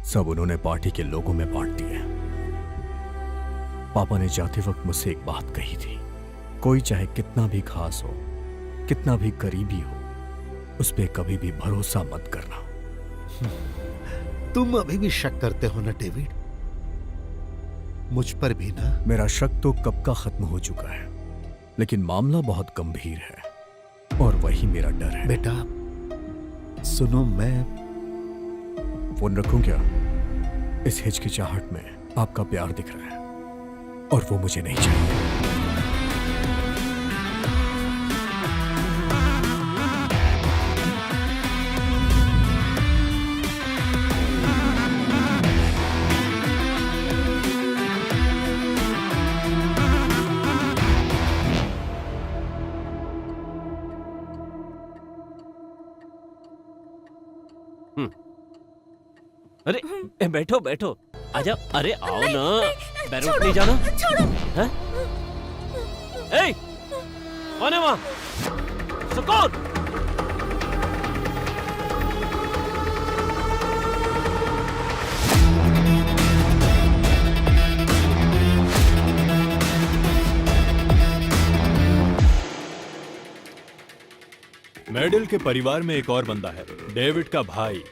सब उन्होंने पार्टी के लोगों में बांट दिए। पापा ने जाते वक्त मुझसे एक बात कही थी, कोई चाहे कितना भी खास हो, कितना भी करीबी हो, उस पे कभी भी भरोसा मत करना। तुम अभी भी शक करते हो ना डेविड? मुझ पर भी ना? मेरा शक तो कब का खत्म हो चुका है, लेकिन मामला बहुत गंभीर है और वही मेरा डर है। बेटा सुनो, मैं फोन रखूं क्या? इस हिचकिचाहट में आपका प्यार दिख रहा है और वो मुझे नहीं चाहिए। अरे बैठो बैठो, आजा। अरे आओ ना, बैरूट नहीं जाना? हैं? ए, कौन है वहाँ? सुकून। मेडल के परिवार में एक और बंदा है, डेविड का भाई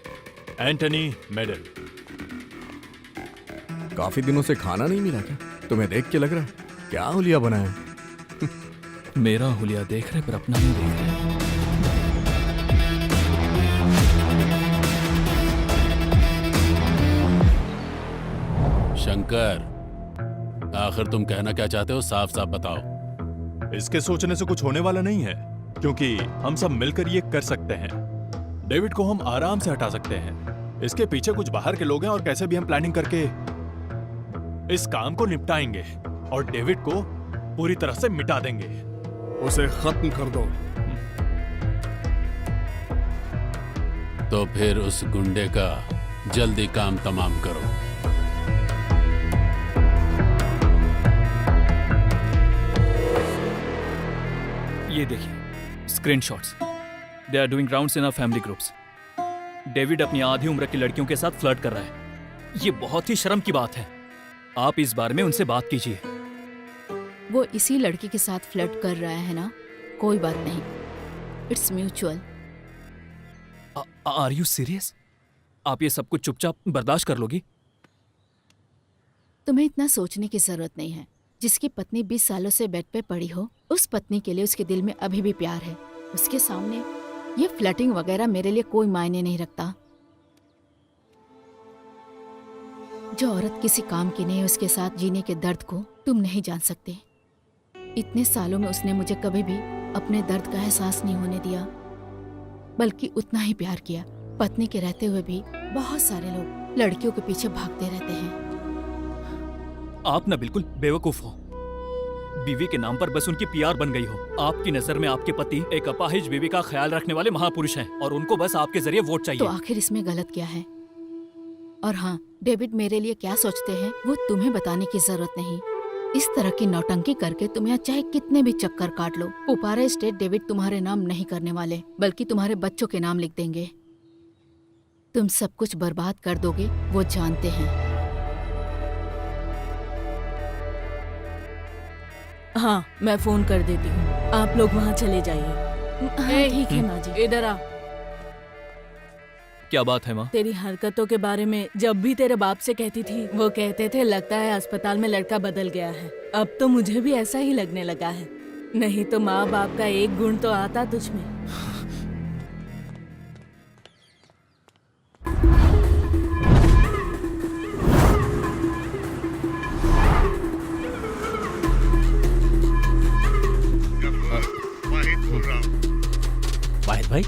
एंटनी मेडल। काफी दिनों से खाना नहीं मिला क्या? तुम्हें देख के लग रहा है क्या हुलिया बनाया? मेरा हुलिया देख रहे पर अपना नहीं देख रहे। शंकर, आखिर तुम कहना क्या चाहते हो? साफ साफ बताओ। इसके सोचने से कुछ होने वाला नहीं है, क्योंकि हम सब मिलकर ये कर सकते हैं। डेविड को हम आराम से हटा सकते हैं। इसके पीछे कुछ बाहर के लोग हैं और कैसे भी हम प्लानिंग करके इस काम को निपटाएंगे और डेविड को पूरी तरह से मिटा देंगे। उसे खत्म कर दो। तो फिर उस गुंडे का जल्दी काम तमाम करो। ये देखिए screenshots. They are doing rounds in our family groups. David अपनी आधी उम्र की लड़कियों के साथ फ्लर्ट कर रहा है। ये बहुत ही शर्म की बात है। आप इस बारे में उनसे बात कीजिए। वो इसी लड़की के साथ फ्लर्ट कर रहा है ना? कोई बात नहीं, it's mutual. Are you serious? आप ये सब कुछ चुपचाप बर्दाश्त कर लोगी? तुम्हें इतना सोचने की जरूरत नहीं है। जिसकी पत्नी 20 सालों से बेड पे पड़ी हो, उस पत्नी के लिए उसके दिल में अभी भी प्यार है। उसके सामने ये फ्लर्टिंग वगैरह मेरे लिए कोई मायने नहीं रखता। जो औरत किसी काम की नहीं, उसके साथ जीने के दर्द को तुम नहीं जान सकते। इतने सालों में उसने मुझे कभी भी अपने दर्द का एहसास नहीं होने दिया, बल्कि उतना ही प्यार किया। पत्नी के रहते हुए भी बहुत सारे लोग लड़कियों के पीछे भागते रहते हैं। आप ना बिल्कुल बेवकूफ हो। बीवी के नाम पर बस उनकी पीआर बन गई हो। आपकी नजर में आपके पति एक अपाहिज बीवी का ख्याल रखने वाले महापुरुष हैं और उनको बस आपके जरिए वोट चाहिए। तो आखिर इसमें गलत क्या है? और हाँ, डेविड मेरे लिए क्या सोचते हैं वो तुम्हें बताने की जरूरत नहीं। इस तरह की नौटंकी करके तुम यहाँ चाहे कितने भी चक्कर काट लो, पुपारा स्टेट डेविड तुम्हारे नाम नहीं करने वाले, बल्कि तुम्हारे बच्चों के नाम लिख देंगे। तुम सब कुछ बर्बाद कर दोगे, वो जानते हैं। हाँ, मैं फोन कर देती हूँ। आप लोग वहाँ चले जाइए। हाँ, ठीक है माँ जी। इधर आ। क्या बात है माँ? तेरी हरकतों के बारे में जब भी तेरे बाप से कहती थी, वो कहते थे लगता है अस्पताल में लड़का बदल गया है। अब तो मुझे भी ऐसा ही लगने लगा है। नहीं तो माँ बाप का एक गुण तो आता तुझ में। वाहिद भाई,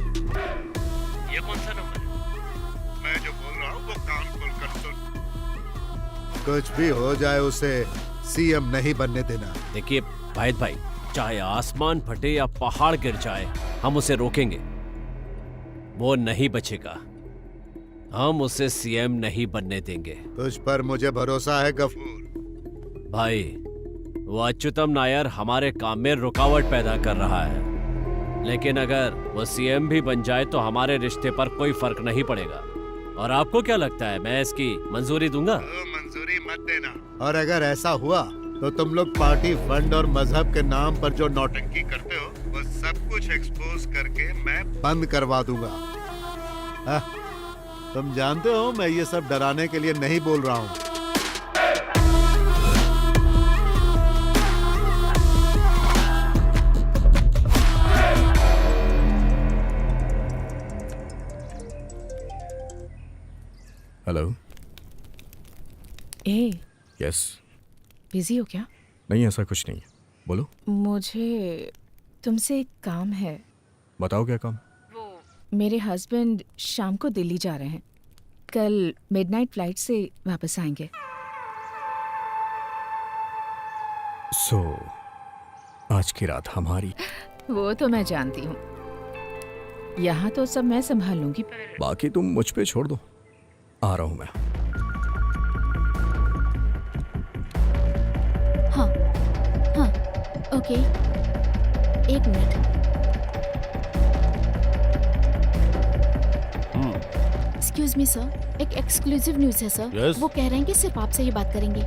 ये कौन सा नंबर है? मैं जो बोल रहा हूँ वो कान खोल कर सुन। कुछ भी हो जाए उसे सीएम नहीं बनने देना। देखिए वाहिद भाई, चाहे आसमान फटे या पहाड़ गिर जाए, हम उसे रोकेंगे। वो नहीं बचेगा। हम उसे सीएम नहीं बनने देंगे। तुझ पर मुझे भरोसा है गफूर भाई। वो अच्युतम नायर हमारे काम में रुकावट पैदा कर रहा है, लेकिन अगर वो सीएम भी बन जाए तो हमारे रिश्ते पर कोई फर्क नहीं पड़ेगा। और आपको क्या लगता है मैं इसकी मंजूरी दूंगा? मंजूरी मत देना। और अगर ऐसा हुआ तो तुम लोग पार्टी फंड और मजहब के नाम पर जो नौटंकी करते हो वो सब कुछ एक्सपोज करके मैं बंद करवा दूंगा। तुम जानते हो मैं ये सब डराने के लिए नहीं बोल रहा हूँ। हेलो। ए, यस। बिजी हो क्या? नहीं, ऐसा कुछ नहीं है, बोलो। मुझे तुमसे एक काम है। बताओ क्या काम? मेरे हस्बैंड शाम को दिल्ली जा रहे हैं। कल मिडनाइट फ्लाइट से वापस आएंगे। सो आज की रात हमारी। वो तो मैं जानती हूँ। यहाँ तो सब मैं संभाल लूंगी। बाकी तुम मुझ पे छोड़ दो, आ रहा हूँ मैं। हाँ हाँ, ओके, एक मिनट। एक्सक्यूज मी सर, एक एक्सक्लूसिव न्यूज़ है सर। Yes? वो कह रहे हैं कि सिर्फ आपसे ही बात करेंगे।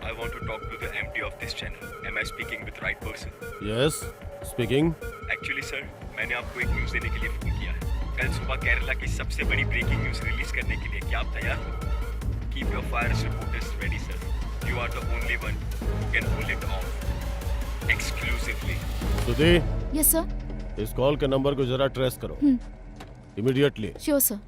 I want to talk to the MD of this channel. Am I speaking with right person? Yes, speaking. Actually sir, मैंने आपको एक न्यूज़ देने के लिए फोन किया है। कल सुबह केरला की सबसे बड़ी ब्रेकिंग न्यूज रिलीज करने के लिए क्या आप तैयार हो? Keep your fire reporters ready sir. You are the only one who can pull it off exclusively. Sudhi, yes sir. इस कॉल के नंबर को जरा ट्रेस करो इमीडिएटली. Sure sir.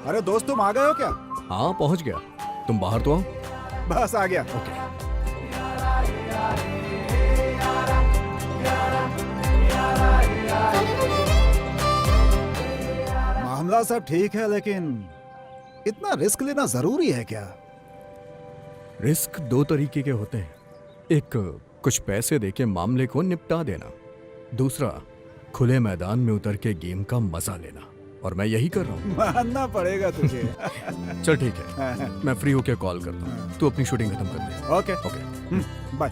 अरे दोस्त, तुम आ गए हो क्या? हाँ, पहुंच गया. तुम बाहर तो आओ. बस आ गया. ओके. मामला सब ठीक है, लेकिन इतना रिस्क लेना जरूरी है क्या? रिस्क दो तरीके के होते हैं. एक, कुछ पैसे देके मामले को निपटा देना. दूसरा, खुले मैदान में उतर के गेम का मजा लेना. और मैं यही कर रहा हूँ. मानना पड़ेगा तुझे. चल ठीक है, मैं फ्री होके कॉल करता हूँ. तू अपनी शूटिंग खत्म कर दे. Okay okay. बाय.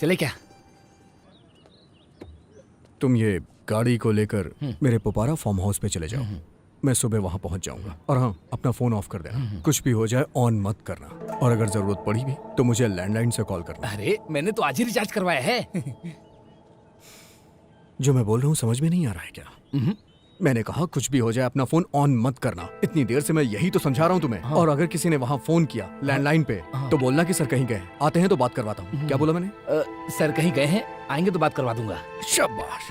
चले क्या? तुम ये गाड़ी को लेकर मेरे पोपारा फार्म हाउस पे चले जाओ. मैं सुबह वहां पहुंच जाऊंगा. और हाँ, अपना फोन ऑफ कर देना. कुछ भी हो जाए ऑन मत करना. और अगर जरूरत पड़ी भी तो मुझे लैंडलाइन से कॉल करना. अरे मैंने तो आज ही रिचार्ज करवाया है. जो मैं बोल रहा हूँ समझ में नहीं आ रहा है क्या? मैंने कहा कुछ भी हो जाए अपना फोन ऑन मत करना. इतनी देर से मैं यही तो समझा रहा हूँ तुम्हें. और अगर किसी ने वहाँ फोन किया लैंडलाइन पे तो बोलना कि सर कहीं गए, आते हैं तो बात करवाता हूँ. क्या बोला मैंने? सर कहीं गए हैं, आएंगे तो बात करवा दूंगा. शाबाश.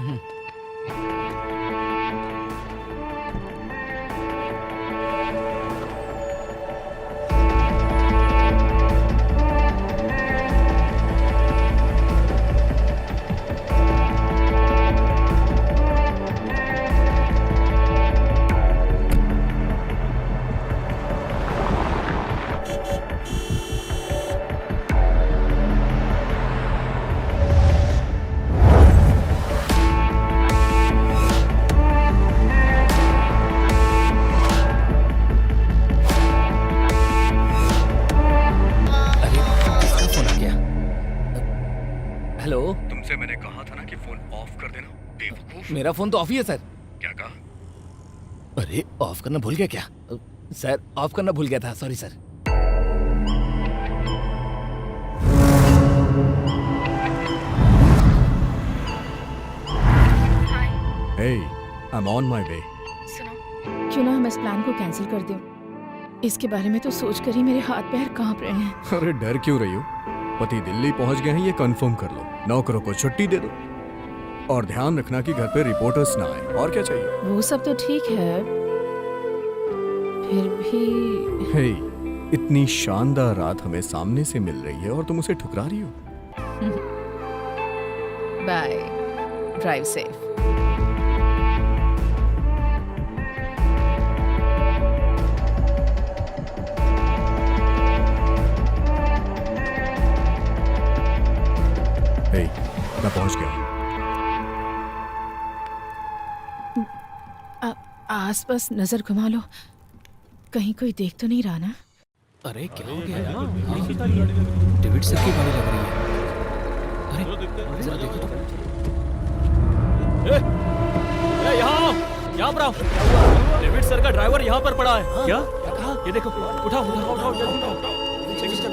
तुमसे मैंने कहा था ना कि फोन ऑफ कर देना, बेवकूफ. मेरा फोन तो ऑफ ही है सर. क्या कहा? अरे ऑफ करना भूल गया क्या? सर ऑफ करना भूल गया था, sorry sir. Hey, I'm on my way. सुनो, क्यों ना हम इस प्लान को कैंसिल कर दें? इसके बारे में तो सोचकर ही मेरे हाथ पैर कांप रहे हैं. अरे डर क्यों रही हो? पति दिल्ली पहुंच गए हैं, ये कंफर्म कर लो. नौकरों को छुट्टी दे दो. और ध्यान रखना कि घर पे रिपोर्टर्स ना आए. और क्या चाहिए? वो सब तो ठीक है, फिर भी. हे, इतनी शानदार रात हमें सामने से मिल रही है और तुम उसे ठुकरा रही हो. बाय. Drive safe. हे, मैं पहुंच गया. आसपास नजर घुमा लो, कहीं कोई देख तो नहीं रहा ना? अरे क्या हो गया? डेविड सर की गाड़ी लग रही है. अरे जरा देखो तो. यहाँ पर आओ. डेविड सर का ड्राइवर यहाँ पर पड़ा है. क्या? ये देखो. उठाओ उठाओ उठाओ जल्दी उठाओ. चलो.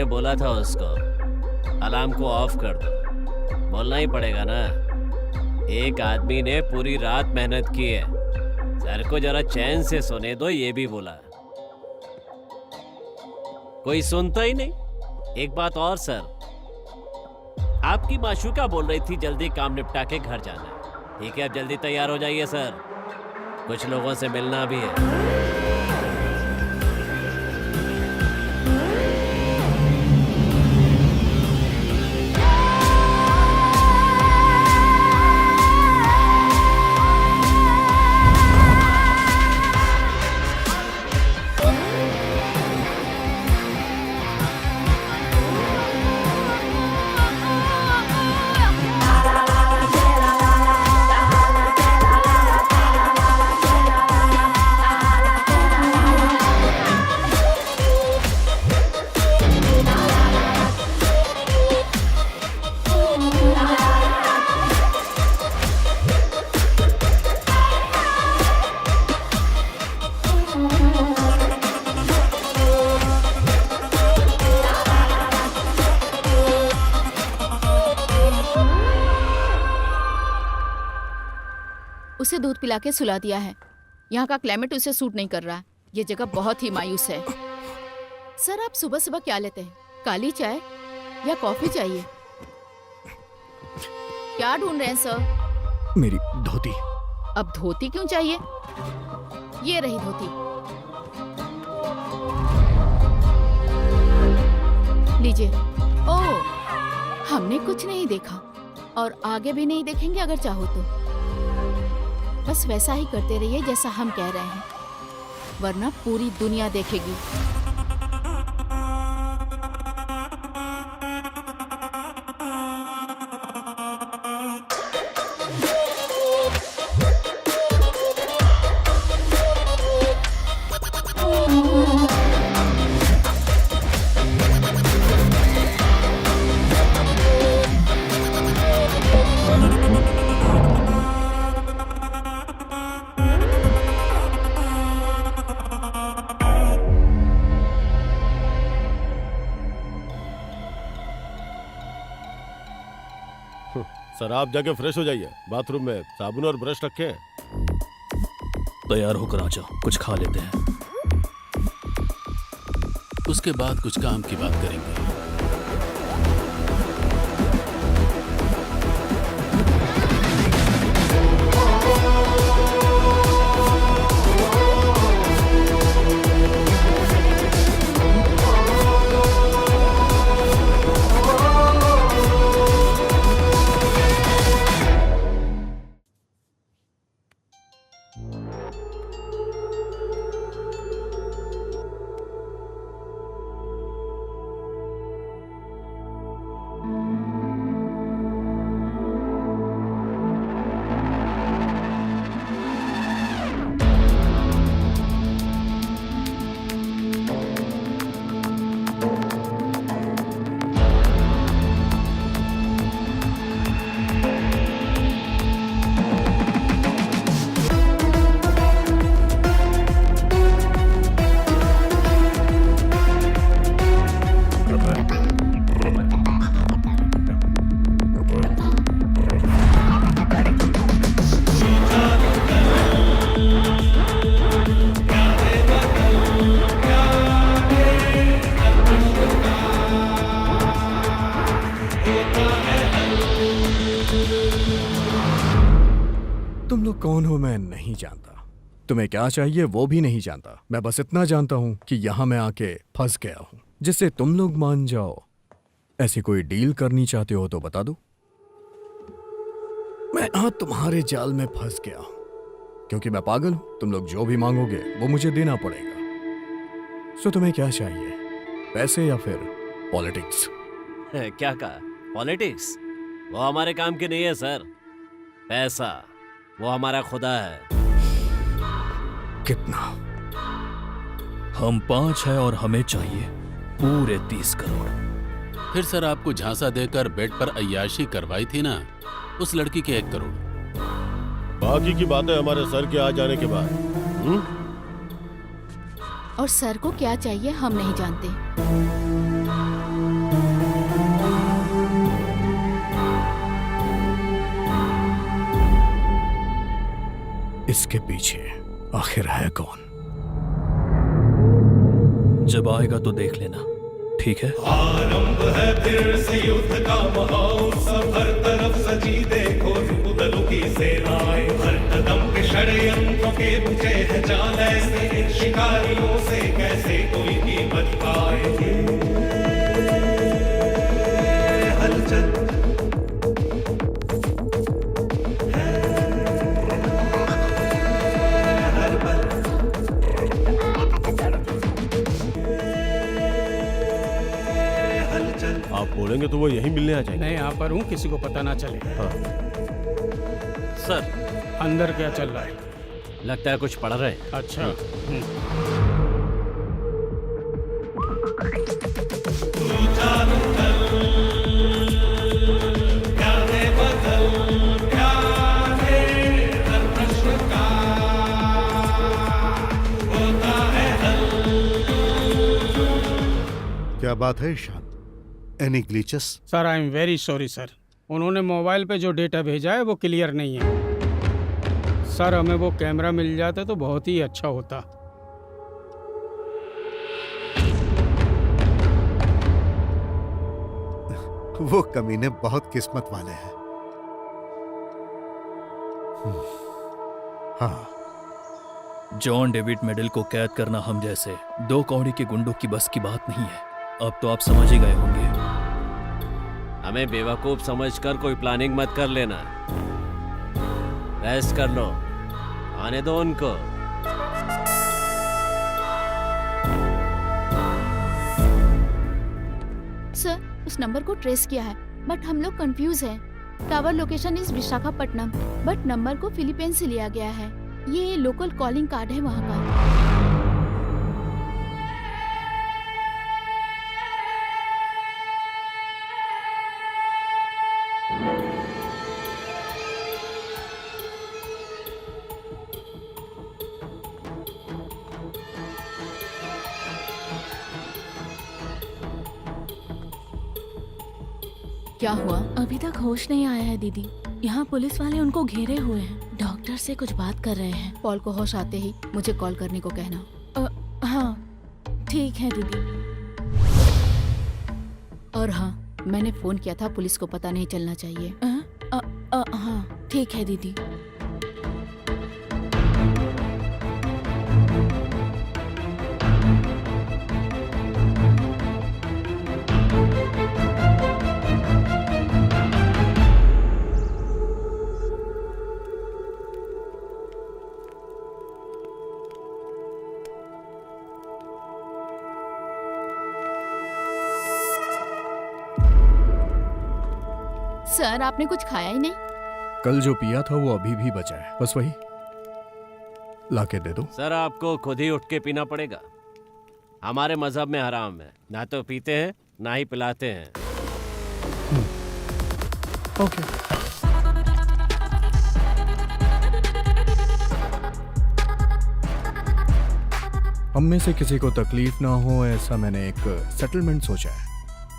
बोला था उसको अलार्म को ऑफ कर दो. बोलना ही पड़ेगा ना. एक आदमी ने पूरी रात मेहनत की है, सर को जरा चैन से सोने दो, ये भी बोला. कोई सुनता ही नहीं. एक बात और सर, आपकी माशूका बोल रही थी जल्दी काम निपटा के घर जाना है। ठीक है, अब जल्दी तैयार हो जाइए सर, कुछ लोगों से मिलना भी है। उसे दूध पिला के सुला दिया है। यहाँ का क्लाइमेट उसे सूट नहीं कर रहा। ये जगह बहुत ही मायूस है। सर, आप सुबह सुबह क्या लेते हैं? काली चाय या कॉफी चाहिए? क्या ढूंढ रहे हैं सर? मेरी धोती। अब धोती क्यों चाहिए? ये रही धोती, लीजिए। ओह, हमने कुछ नहीं देखा और आगे भी नहीं देखेंगे अगर चाहो तो। बस वैसा ही करते रहिए जैसा हम कह रहे हैं, वरना पूरी दुनिया देखेगी। सर, आप जाके फ्रेश हो जाइए। बाथरूम में साबुन और ब्रश रखे हैं। तैयार होकर आ जाओ, कुछ खा लेते हैं। उसके बाद कुछ काम की बात करेंगे। तुम लोग कौन हो मैं नहीं जानता, तुम्हें क्या चाहिए वो भी नहीं जानता। मैं बस इतना जानता हूं कि यहां मैं आके फंस गया हूं, जिससे तुम लोग मान जाओ। ऐसी कोई डील करनी चाहते हो तो बता दो। मैं यहां तुम्हारे जाल में फंस गया हूं क्योंकि मैं पागल हूं। तुम लोग जो भी मांगोगे वो मुझे देना पड़ेगा। सो तुम्हें क्या चाहिए, पैसे या फिर पॉलिटिक्स? क्या कहा? पॉलिटिक्स? वो हमारे काम की नहीं है सर। पैसा वो हमारा खुदा है। कितना? हम 5 है और हमें चाहिए पूरे 30 करोड़। फिर सर आपको झांसा देकर बेड पर अय्याशी करवाई थी ना, उस लड़की के 1 करोड़। बाकी की बातें हमारे सर के आ जाने के बाद। और सर को क्या चाहिए हम नहीं जानते। इसके पीछे आखिर है कौन? जब आएगा तो देख लेना, ठीक है? आरंभ है फिर से युद्ध का महोत्सव, हर तरफ सजी देखो रुदलों की सेनाएं, हर कदम पे षड्यंत्रों के बुझे हैं जाल ऐसे, इन शिकारियों से कैसे कोई भी बच पाए। हलचल आप बोलेंगे तो वो यहीं मिलने आ जाएंगे। मैं यहाँ पर हूँ, किसी को पता ना चले। हाँ। सर अंदर क्या चल रहा है? लगता है कुछ पढ़ रहे हैं। अच्छा। क्या बात है Ishaan? Any glitches? Sir I am very sorry sir, उन्होंने मोबाइल पे जो डेटा भेजा है वो क्लियर नहीं है। सर हमें वो कैमरा मिल जाता तो बहुत ही अच्छा होता। वो कमीने बहुत किस्मत वाले हैं। हाँ, जॉन डेविड मेडल को कैद करना हम जैसे दो कौड़ी के गुंडों की बस की बात नहीं है। अब तो आप समझ ही गए होंगे। हमें बेवकूफ समझकर कोई प्लानिंग मत कर लेना। रेस्ट कर लो, आने दो उनको। सर उस नंबर को ट्रेस किया है बट हम लोग कंफ्यूज हैं। Tower location is Visakhapatnam but number को फिलीपींस से लिया गया है। ये लोकल कॉलिंग कार्ड है वहाँ का। क्या हुआ? अभी तक होश नहीं आया है दीदी। यहाँ पुलिस वाले उनको घेरे हुए हैं, डॉक्टर से कुछ बात कर रहे हैं। पॉल को होश आते ही मुझे कॉल करने को कहना। हाँ ठीक है दीदी। और हाँ, मैंने फोन किया था, पुलिस को पता नहीं चलना चाहिए। हाँ ठीक है दीदी। सर आपने कुछ खाया ही नहीं? कल जो पिया था वो अभी भी बचा है, बस वही लाके दे दो। सर आपको खुद ही उठ के पीना पड़ेगा। हमारे मजहब में हराम है, ना तो पीते हैं ना ही पिलाते हैं। ओके। हम में से किसी को तकलीफ ना हो ऐसा मैंने एक सेटलमेंट सोचा है,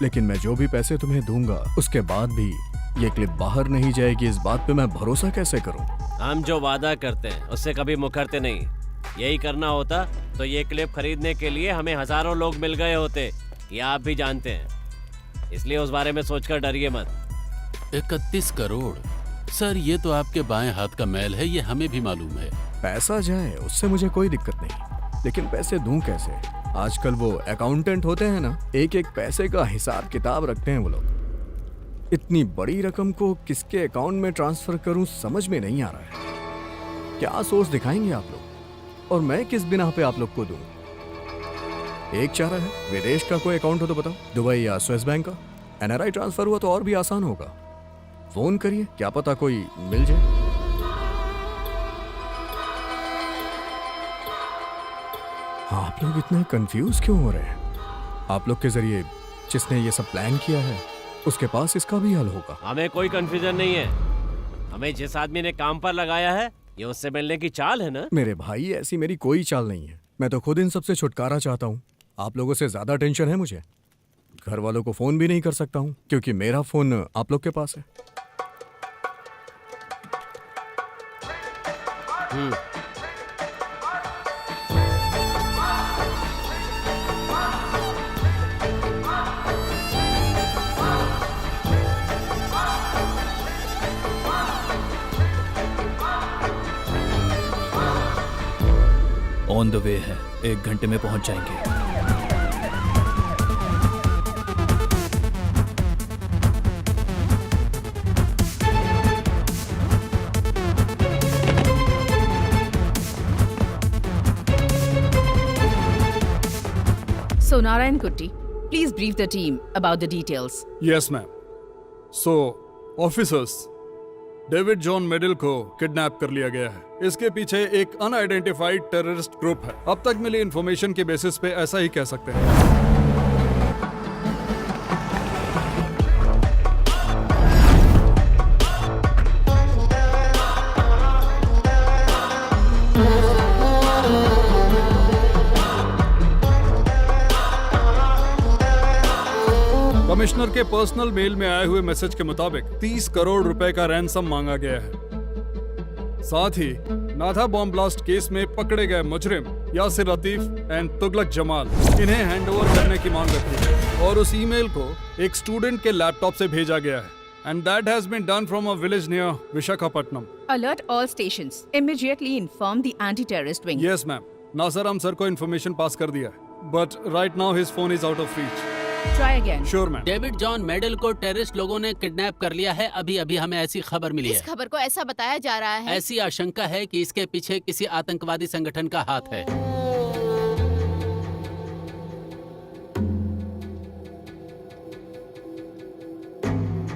लेकिन मैं जो भी पैसे तुम्हें दूंगा उसके बाद भी ये क्लिप बाहर नहीं जाएगी, इस बात पे मैं भरोसा कैसे करूं? हम जो वादा करते हैं उससे कभी मुकरते नहीं। यही करना होता तो ये क्लिप खरीदने के लिए हमें हजारों लोग मिल गए होते, ये आप भी जानते हैं। इसलिए उस बारे में सोचकर डरिए मत। 31 करोड़ सर, ये तो आपके बाएं हाथ का मैल है, ये हमें भी मालूम है। पैसा जाए उससे मुझे कोई दिक्कत नहीं, लेकिन पैसे दूं कैसे? आजकल वो अकाउंटेंट होते हैं ना, एक एक पैसे का हिसाब किताब रखते हैं वो लोग। इतनी बड़ी रकम को किसके अकाउंट में ट्रांसफर करूं समझ में नहीं आ रहा है। क्या सोच दिखाएंगे आप लोग, और मैं किस बिना पे आप लोग को दूं? एक चारा है, विदेश का कोई अकाउंट हो तो बताओ, दुबई या स्विस बैंक का। एनआरआई ट्रांसफर हुआ तो और भी आसान होगा। फोन करिए, क्या पता कोई मिल जाए। आप लोग इतने कंफ्यूज क्यों हो रहे हैं? आप लोग के जरिए जिसने ये सब प्लान किया है उसके पास इसका भी हल होगा। हमें कोई कंफ्यूजन नहीं है। हमें जिस आदमी ने काम पर लगाया है ये उससे मिलने की चाल है ना। मेरे भाई ऐसी मेरी कोई चाल नहीं है, मैं तो खुद इन सबसे छुटकारा चाहता हूँ। आप लोगों से ज्यादा टेंशन है मुझे। घर वालों को फोन भी नहीं कर सकता हूँ क्योंकि मेरा फोन आप लोग के पास है। ऑन द वे है, 1 घंटे में पहुंच जाएंगे। So Narayan Kutti, please brief the team about the details. Yes ma'am. So officers, David John मेडल को किडनैप कर लिया गया है। इसके पीछे एक अनआइडेंटिफाइड टेररिस्ट ग्रुप है। अब तक मिली इंफॉर्मेशन के बेसिस पे ऐसा ही कह सकते हैं। कमिश्नर के पर्सनल मेल में आए हुए मैसेज के मुताबिक 30 करोड़ रुपए का रैंसम मांगा गया है। साथ ही नाथा बॉम्ब ब्लास्ट केस में पकड़े गए मुजरिम यासिर लतीफ एंड तुगलक जमाल, इन्हें हैंडओवर करने की मांग रखी है। और उस ईमेल को एक स्टूडेंट के लैपटॉप से भेजा गया है। And that has been done from a village near Visakhapatnam. Alert all stations. Immediately inform the anti-terrorist wing. Yes ma'am, Nasar हम सर को इन्फॉर्मेशन पास कर दिया है, but right now his phone is out of reach. Try again. Sure ma'am. David John मेडल को terrorist लोगों ने kidnap कर लिया है। अभी अभी हमें ऐसी खबर मिली इस है। खबर को ऐसा बताया जा रहा है। ऐसी आशंका है कि इसके पीछे किसी आतंकवादी संगठन का हाथ है।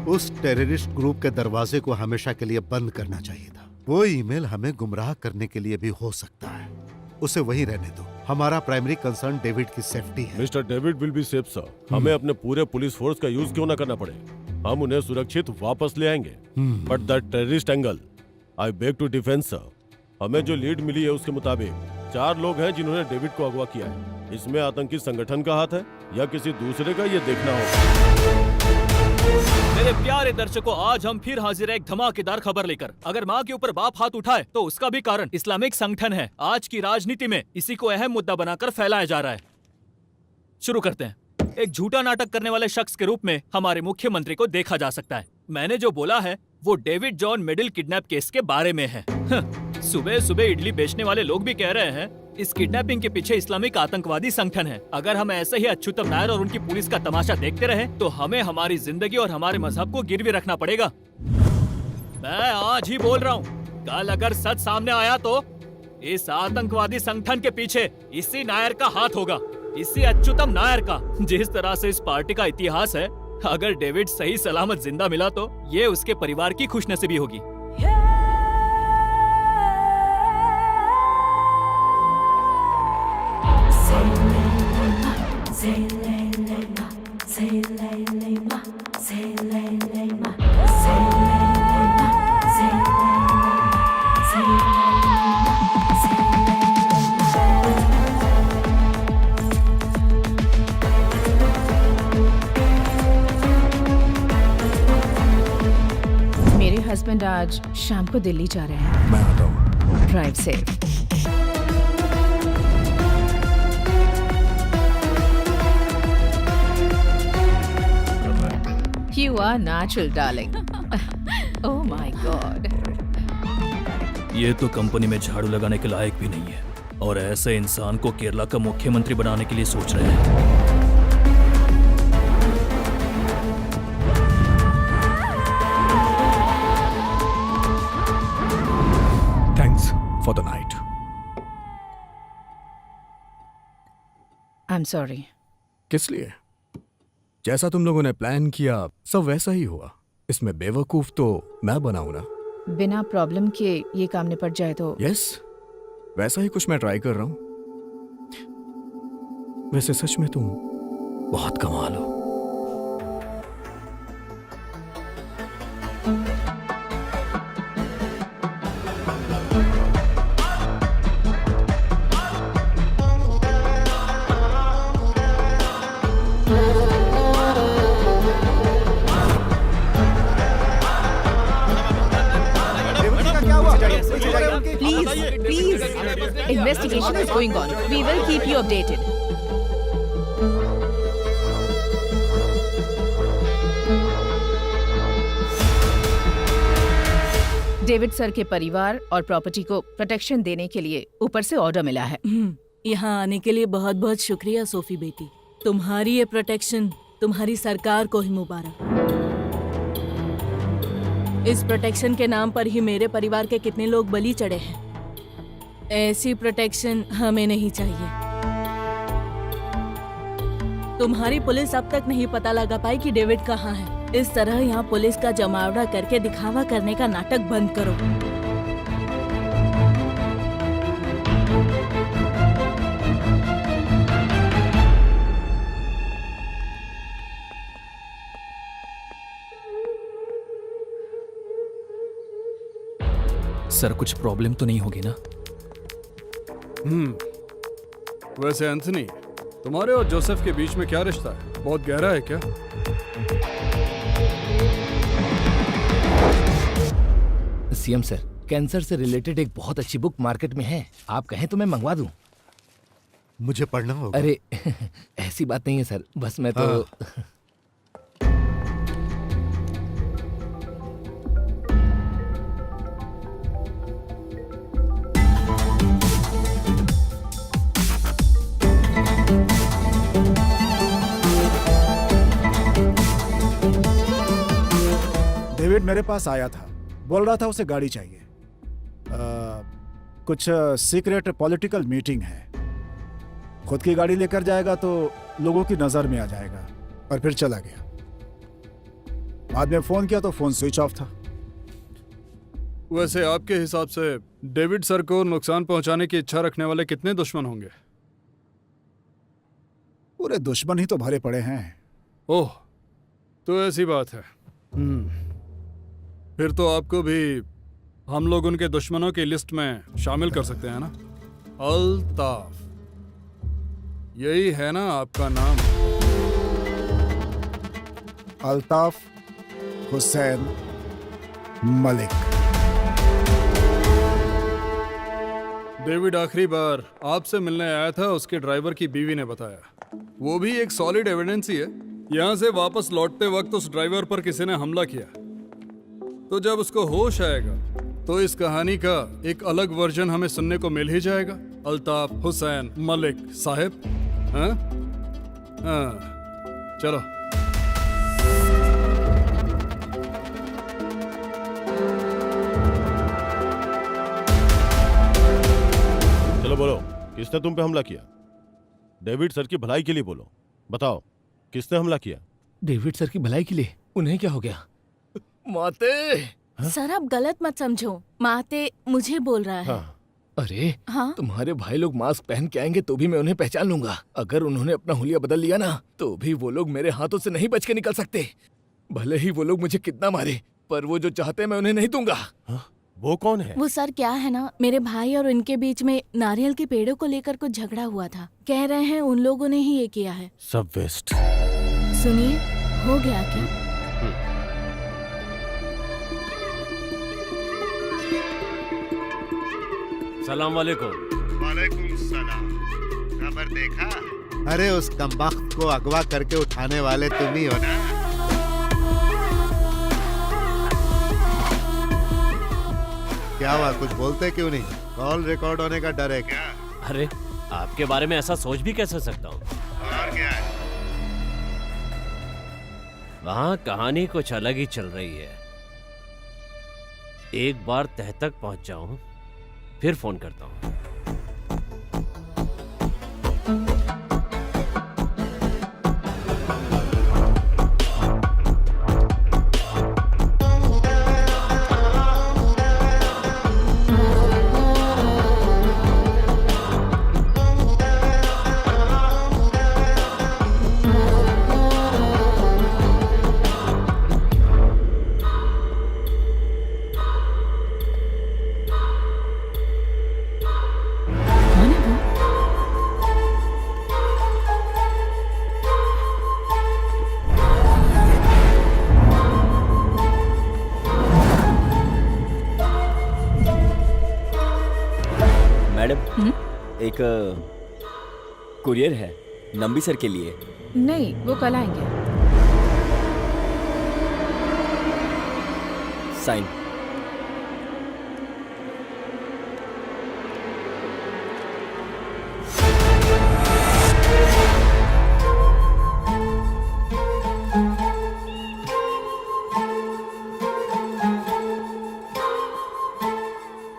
उस टेररिस्ट ग्रुप के दरवाजे को हमेशा के लिए बंद करना चाहिए था। वो ईमेल हमें गुमराह करने के लिए भी हो सकता है। उसे वहीं रहने दो। हमारा प्राइमरी कंसर्न डेविड की सेफ्टी है। Mister David will be safe sir. हमें अपने पूरे पुलिस फोर्स का यूज क्यों ना करना पड़े, हम उन्हें सुरक्षित वापस ले आएंगे। But the terrorist angle, I beg to defend sir. हमें जो लीड मिली है उसके मुताबिक 4 लोग हैं जिन्होंने डेविड को अगवा किया है। इसमें आतंकी संगठन का हाथ है या किसी दूसरे का, ये देखना होगा। मेरे प्यारे दर्शकों, आज हम फिर हाजिर है एक धमाकेदार खबर लेकर। अगर माँ के ऊपर बाप हाथ उठाए तो उसका भी कारण इस्लामिक संगठन है। आज की राजनीति में इसी को अहम मुद्दा बनाकर फैलाया जा रहा है। शुरू करते हैं। एक झूठा नाटक करने वाले शख्स के रूप में हमारे मुख्यमंत्री को देखा जा सकता है। मैंने जो बोला है वो David John middle kidnap case के बारे में है। सुबह सुबह इडली बेचने वाले लोग भी कह रहे हैं इस किडनैपिंग के पीछे इस्लामिक आतंकवादी संगठन है। अगर हम ऐसे ही अच्युतम नायर और उनकी पुलिस का तमाशा देखते रहे तो हमें हमारी जिंदगी और हमारे मजहब को गिरवी रखना पड़ेगा। मैं आज ही बोल रहा हूँ, कल अगर सच सामने आया तो इस आतंकवादी संगठन के पीछे इसी नायर का हाथ होगा, इसी अच्युतम नायर का। जिस तरह से इस पार्टी का इतिहास है, अगर डेविड सही सलामत जिंदा मिला तो ये उसके परिवार की खुशनसीबी होगी। मेरे हस्बैंड आज शाम को दिल्ली जा रहे हैं। मैं आता हूँ। Drive safe. You are natural, darling. Oh my God. ये तो कंपनी में झाड़ू लगाने के लायक भी नहीं है और ऐसे इंसान को केरला का मुख्यमंत्री बनाने के लिए सोच रहे हैं। Thanks for the night. I'm sorry. किस लिए? जैसा तुम लोगों ने प्लान किया सब वैसा ही हुआ। इसमें बेवकूफ तो मैं बनाऊं ना। बिना प्रॉब्लम के ये काम निपट जाए तो। यस, वैसा ही कुछ मैं ट्राई कर रहा हूं। वैसे सच में तुम बहुत कमाल हो। Please, investigation is going on. We will keep you updated. David sir के परिवार और प्रॉपर्टी को प्रोटेक्शन देने के लिए ऊपर से ऑर्डर मिला है। यहाँ आने के लिए बहुत बहुत शुक्रिया सोफी बेटी। तुम्हारी ये प्रोटेक्शन तुम्हारी सरकार को ही मुबारक। इस प्रोटेक्शन के नाम पर ही मेरे परिवार के कितने लोग बलि चढ़े हैं। ऐसी प्रोटेक्शन हमें नहीं चाहिए। तुम्हारी पुलिस अब तक नहीं पता लगा पाई कि डेविड कहाँ है। इस तरह यहाँ पुलिस का जमावड़ा करके दिखावा करने का नाटक बंद करो। सर कुछ प्रॉब्लम तो नहीं होगी ना? वैसे एंथनी, तुम्हारे और जोसेफ के बीच में क्या रिश्ता है? बहुत गहरा है क्या? सीएम सर, कैंसर से रिलेटेड एक बहुत अच्छी बुक मार्केट में है, आप कहें तो मैं मंगवा दूं। मुझे पढ़ना होगा। अरे ऐसी बात नहीं है सर, बस मैं तो डेविड मेरे पास आया था, बोल रहा था उसे गाड़ी चाहिए। कुछ सीक्रेट पॉलिटिकल मीटिंग है। खुद की गाड़ी लेकर जाएगा तो लोगों की नजर में आ जाएगा, और फिर चला गया। बाद में फोन किया तो फोन स्विच ऑफ था। वैसे आपके हिसाब से डेविड सर को नुकसान पहुंचाने की इच्छा रखने वाले कितने दुश्मन होंगे? पूरे दुश्मन ही तो भरे पड़े हैं। ओह, तो ऐसी बात है। फिर तो आपको भी हम लोग उनके दुश्मनों की लिस्ट में शामिल कर सकते हैं ना? अल्ताफ, यही है ना आपका नाम? अल्ताफ हुसैन मलिक। डेविड आखिरी बार आपसे मिलने आया था, उसके ड्राइवर की बीवी ने बताया। वो भी एक सॉलिड एविडेंस ही है। यहाँ से वापस लौटते वक्त उस ड्राइवर पर किसी ने हमला किया, तो जब उसको होश आएगा तो इस कहानी का एक अलग वर्जन हमें सुनने को मिल ही जाएगा। अल्ताफ हुसैन मलिक साहब, हाँ? चलो। चलो बोलो, किसने तुम पे हमला किया? डेविड सर की भलाई के लिए बोलो, बताओ किसने हमला किया? डेविड सर की भलाई के लिए? उन्हें क्या हो गया? माते, सर आप गलत मत समझो, माते मुझे बोल रहा है। हाँ। अरे हाँ? तुम्हारे भाई लोग मास्क पहन के आएंगे तो भी मैं उन्हें पहचान लूंगा। अगर उन्होंने अपना हुलिया बदल लिया ना, तो भी वो लोग मेरे हाथों से नहीं बच के निकल सकते। भले ही वो लोग मुझे कितना मारे, पर वो जो चाहते हैं मैं उन्हें नहीं दूंगा। हाँ? वो कौन है? वो सर क्या है ना, मेरे भाई और उनके बीच में नारियल के पेड़ों को लेकर कुछ झगड़ा हुआ था। कह रहे हैं उन लोगों ने ही ये किया है। सब वेस्ट। सुनिए, हो गया क्या? सलाम वालेकुम। वालेकुम सलाम। खबर देखा? अरे उस कमबख्त को अगवा करके उठाने वाले तुम ही हो ना? क्या हुआ, कुछ बोलते क्यों नहीं? कॉल रिकॉर्ड होने का डर है क्या? अरे आपके बारे में ऐसा सोच भी कैसे सकता हूँ? और क्या है? वहाँ कहानी कुछ अलग ही चल रही है। एक बार तह तक पहुंच जाऊं, फिर फोन करता हूं। एक कुरियर है नंबी सर के लिए। नहीं, वो कल आएंगे। साइन।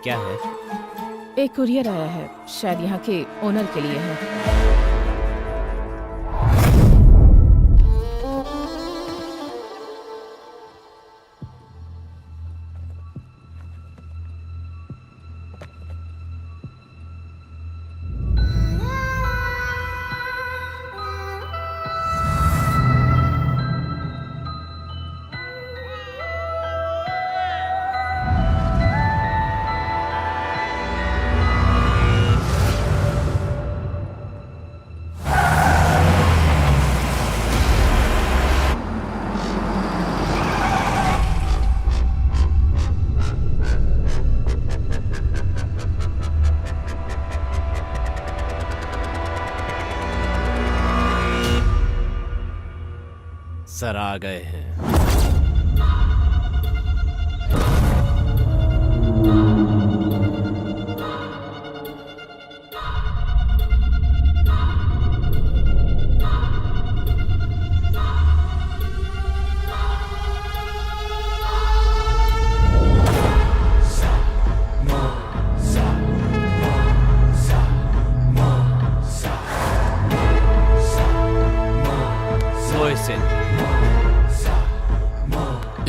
क्या है? एक कुरियर आया है, शायद यहाँ के ओनर के लिए है। सर आ गए हैं।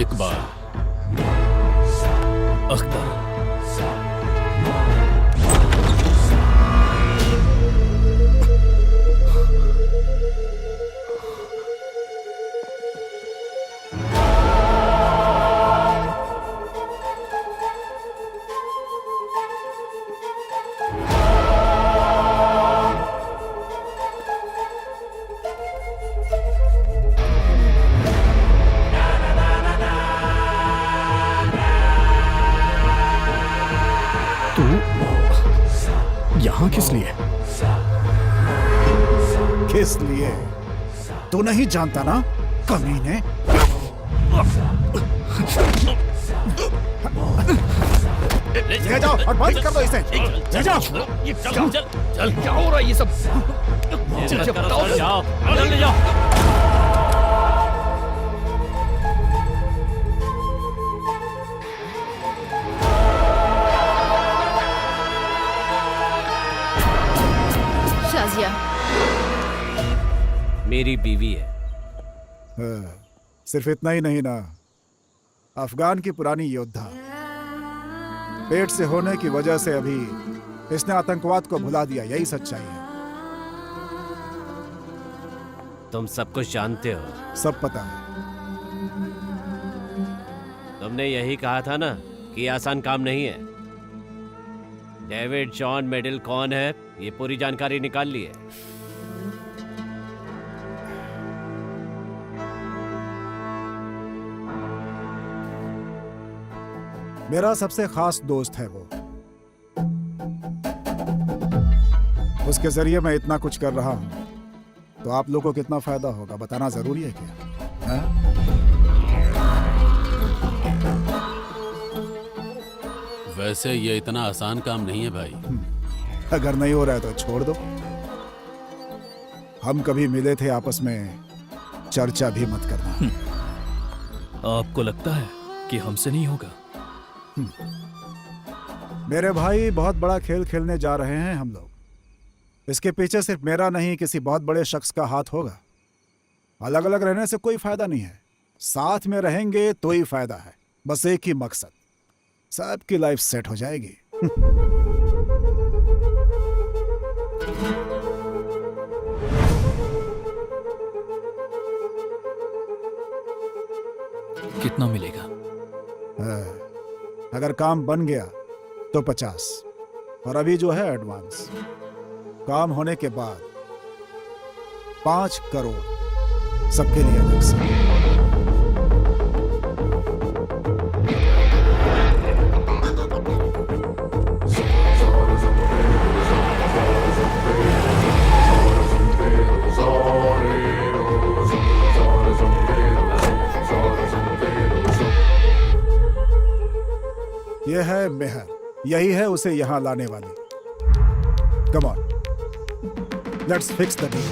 इकबाल, अख्तर, यहाँ किस लिए? किस लिए? तू नहीं जानता ना, कमीने। ले जाओ और बंद कर दो इसे। ले जाओ। चल चल चल, क्या हो रहा है ये सब? चल बताओ, जाओ अंदर ले जाओ। शाजिया मेरी बीवी है। सिर्फ इतना ही नहीं ना, अफगान की पुरानी योद्धा। पेट से होने की वजह से अभी इसने आतंकवाद को भुला दिया, यही सच्चाई है। तुम सब कुछ जानते हो। सब पता है। तुमने यही कहा था ना कि आसान काम नहीं है। डेविड जॉन मेडल कौन है, ये पूरी जानकारी निकाल ली है। मेरा सबसे खास दोस्त है वो। उसके जरिए मैं इतना कुछ कर रहा हूं, तो आप लोगों को कितना फायदा होगा बताना जरूरी है क्या? हा? वैसे ये इतना आसान काम नहीं है भाई। अगर नहीं हो रहा है तो छोड़ दो। हम कभी मिले थे आपस में, चर्चा भी मत करना। आपको लगता है कि हमसे नहीं होगा? मेरे भाई, बहुत बड़ा खेल खेलने जा रहे हैं हम लोग। इसके पीछे सिर्फ मेरा नहीं, किसी बहुत बड़े शख्स का हाथ होगा। अलग अलग रहने से कोई फायदा नहीं है, साथ में रहेंगे तो ही फायदा है। बस एक ही मकसद, सबकी लाइफ सेट हो जाएगी। कितना मिलेगा? अगर काम बन गया तो 50, और अभी जो है एडवांस। काम होने के बाद 5 करोड़ सबके लिए अलग से। यह है मेहर, यही है उसे यहां लाने वाली। Come on, let's fix the deal.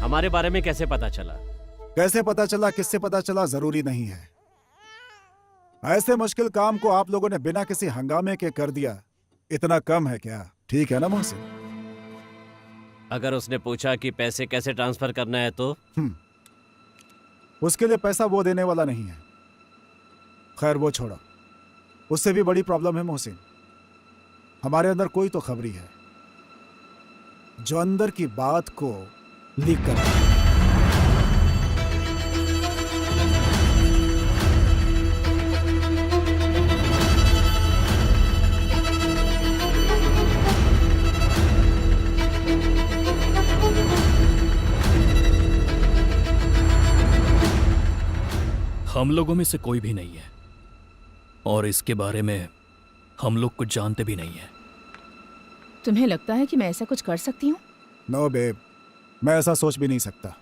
हमारे बारे में कैसे पता चला? कैसे पता चला, किससे पता चला, जरूरी नहीं है। ऐसे मुश्किल काम को आप लोगों ने बिना किसी हंगामे के कर दिया। इतना कम है क्या? ठीक है ना मोहसिन? अगर उसने पूछा कि पैसे कैसे ट्रांसफर करना है तो? उसके लिए पैसा वो देने वाला नहीं है। खैर वो छोड़ो, उससे भी बड़ी प्रॉब्लम है मोहसिन। हमारे अंदर कोई तो खबरी है जो अंदर की बात को लीक कर रहा है। हम लोगों में से कोई भी नहीं है और इसके बारे में हम लोग कुछ जानते भी नहीं है। तुम्हें लगता है कि मैं ऐसा कुछ कर सकती हूँ? नो बेब, मैं ऐसा सोच भी नहीं सकता।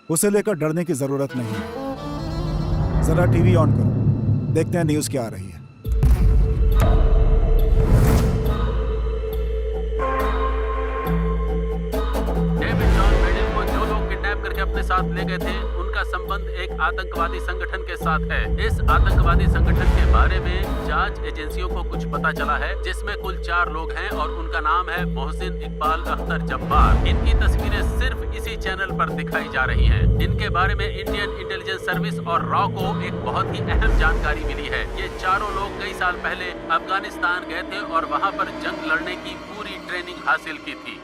उसे लेकर डरने की जरूरत नहीं है। जरा टीवी ऑन करो, देखते हैं न्यूज़ क्या आ रही है। डेविड जॉन मेडिन को जो लोग किडनैप करके अपने साथ ले गए थे उनका संबंध एक आतंकवादी संगठन के साथ है। इस आतंकवादी संगठन के बारे में जांच एजेंसियों को कुछ पता चला है, जिसमें कुल 4 लोग हैं और उनका नाम है मोहसिन इकबाल अख्तर जब्बार। इनकी तस्वीरें सिर्फ इसी चैनल पर दिखाई जा रही हैं। इनके बारे में इंडियन इंटेलिजेंस सर्विस और रॉ को एक बहुत ही अहम जानकारी मिली है। ये चारों लोग कई साल पहले अफगानिस्तान गए थे और वहाँ पर जंग लड़ने की पूरी ट्रेनिंग हासिल की थी।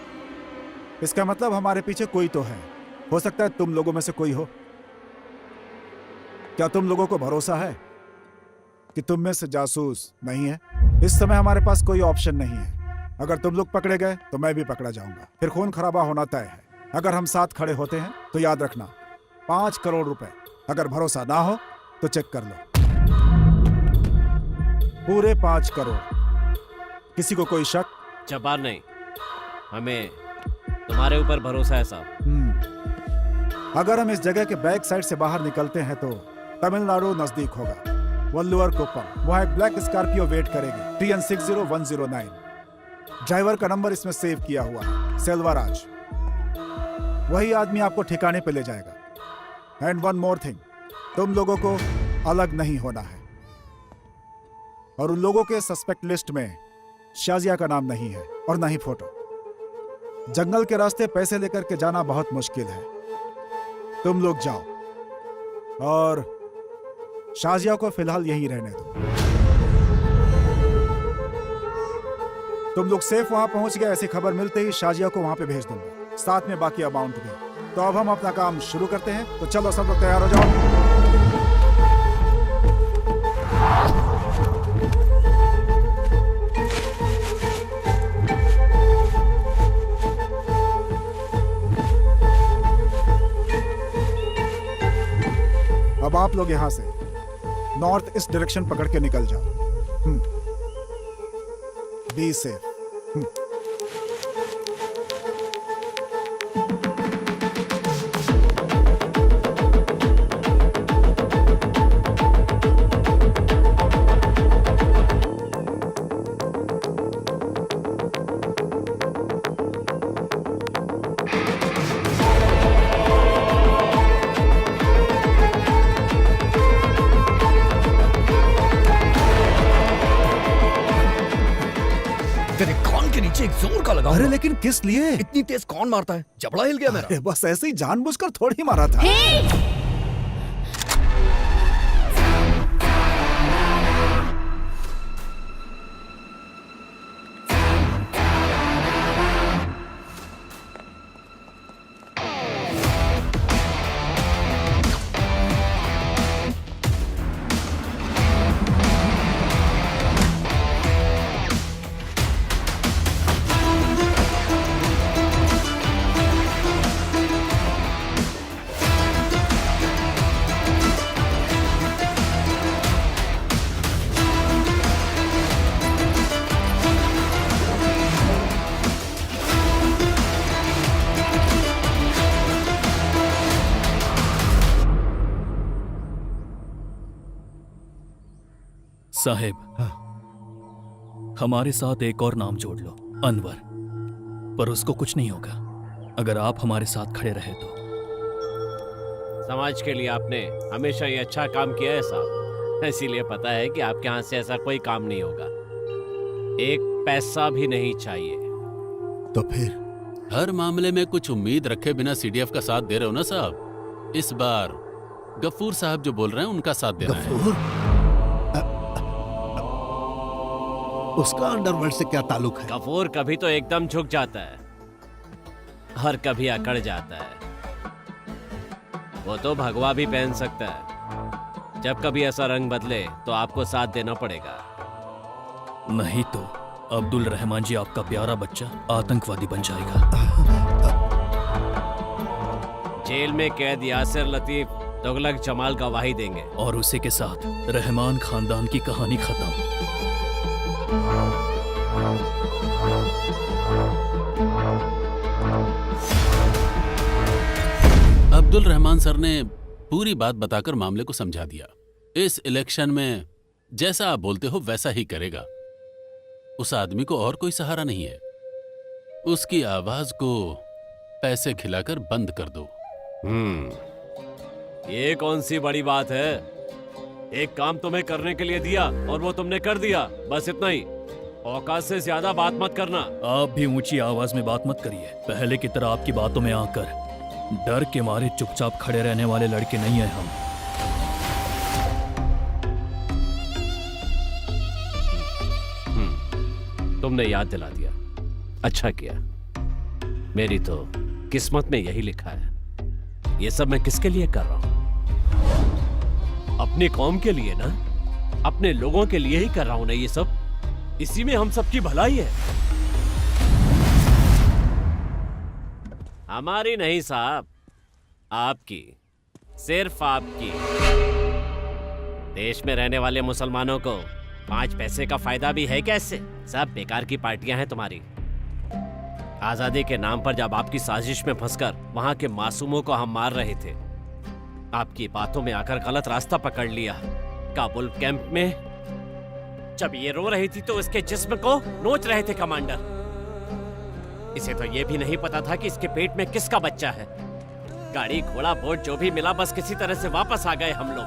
इसका मतलब हमारे पीछे कोई तो है। हो सकता है तुम लोगों में से कोई हो। क्या तुम लोगों को भरोसा है कि तुम में से जासूस नहीं है? इस समय हमारे पास कोई ऑप्शन नहीं है। अगर तुम लोग पकड़े गए तो मैं भी पकड़ा जाऊंगा, फिर खून खराबा होना तय है। अगर हम साथ खड़े होते हैं तो याद रखना, 5 करोड़ रुपए। अगर भरोसा ना हो तो चेक कर लो, पूरे 5 करोड़। किसी को कोई शक? जब्बार नहीं, हमें तुम्हारे ऊपर भरोसा है साहब। अगर हम इस जगह के बैक साइड से बाहर निकलते हैं तो तमिलनाडु नजदीक होगा, वल्लुवर कुप्पम। वहां एक ब्लैक स्कॉर्पियो वेट करेगी, TN60109। ड्राइवर का नंबर इसमें सेव किया हुआ है, सेल्वाराज। वही आदमी आपको ठिकाने पे ले जाएगा। एंड वन मोर थिंग, तुम लोगों को अलग नहीं होना है। और उन लोगों के सस्पेक्ट लिस्ट में शाजिया का नाम नहीं है और ना ही फोटो। जंगल के रास्ते पैसे लेकर के जाना बहुत मुश्किल है। तुम लोग जाओ और शाजिया को फिलहाल यहीं रहने दो। तुम लोग सेफ वहां पहुंच गए, ऐसी खबर मिलते ही शाजिया को वहां पे भेज दूंगा, साथ में बाकी अमाउंट भी। तो अब हम अपना काम शुरू करते हैं। तो चलो सब लोग तैयार हो जाओ। अब आप लोग यहां से नॉर्थ ईस्ट डायरेक्शन पकड़ के निकल जाओ। Be safe. तेरे कान के नीचे एक जोर का लगा। अरे लेकिन किस लिए? इतनी तेज कौन मारता है? जबड़ा हिल गया मेरा। बस ऐसे ही जानबूझकर थोड़ी मारा था। साहेब, हमारे साथ एक और नाम जोड़ लो, अनवर। पर उसको कुछ नहीं होगा। अगर आप हमारे साथ खड़े रहे तो। समाज के लिए आपने हमेशा ये अच्छा काम किया है साहब, इसीलिए पता है कि आपके हाथ से ऐसा कोई काम नहीं होगा। एक पैसा भी नहीं चाहिए। तो फिर हर मामले में कुछ उम्मीद रखे बिना सीडीएफ का साथ दे रहे हो ना साहब। इस बार गफूर साहब जो बोल रहे हैं उनका साथ देना है। उसका अंडरवर्ल्ड से क्या ताल्लुक है? गफूर कभी तो एकदम झुक जाता है और कभी अकड़ जाता है। वो तो भगवा भी पहन सकता है। जब कभी ऐसा रंग बदले तो आपको साथ देना पड़ेगा। नहीं तो अब्दुल रहमान जी आपका प्यारा बच्चा आतंकवादी बन जाएगा। जेल में कैद यासिर लतीफ तुगलक जमाल गवाही देंगे और उसी के साथ रहमान खानदान की कहानी खत्म। अब्दुल रहमान सर ने पूरी बात बताकर मामले को समझा दिया। इस इलेक्शन में जैसा आप बोलते हो वैसा ही करेगा। उस आदमी को और कोई सहारा नहीं है। उसकी आवाज को पैसे खिलाकर बंद कर दो। ये कौन सी बड़ी बात है? एक काम तुम्हें करने के लिए दिया और वो तुमने कर दिया, बस इतना ही। औकात से ज्यादा बात मत करना। आप भी ऊंची आवाज में बात मत करिए। पहले की तरह आपकी बातों में आकर डर के मारे चुपचाप खड़े रहने वाले लड़के नहीं हैं हम। तुमने याद दिला दिया, अच्छा किया। मेरी तो किस्मत में यही लिखा है। ये सब मैं किसके लिए कर रहा हूं? अपनी कौम के लिए ना, अपने लोगों के लिए ही कर रहा हूं ना ये सब। इसी में हम सबकी भलाई है। हमारी नहीं साहब, आपकी, सिर्फ आपकी। देश में रहने वाले मुसलमानों को 5 पैसे का फायदा भी है कैसे? सब बेकार की पार्टियां हैं तुम्हारी। आजादी के नाम पर जब आपकी साजिश में फंसकर वहां के मासूमों को हम मार रहे थे, आपकी बातों में आकर गलत रास्ता पकड़ लिया। काबुल कैंप में जब ये रो रही थी तो इसके जिस्म को नोच रहे थे कमांडर। इसे तो ये भी नहीं पता था कि इसके पेट में किसका बच्चा है। गाड़ी घोड़ा बोट जो भी मिला, बस किसी तरह से वापस आ गए हम लोग।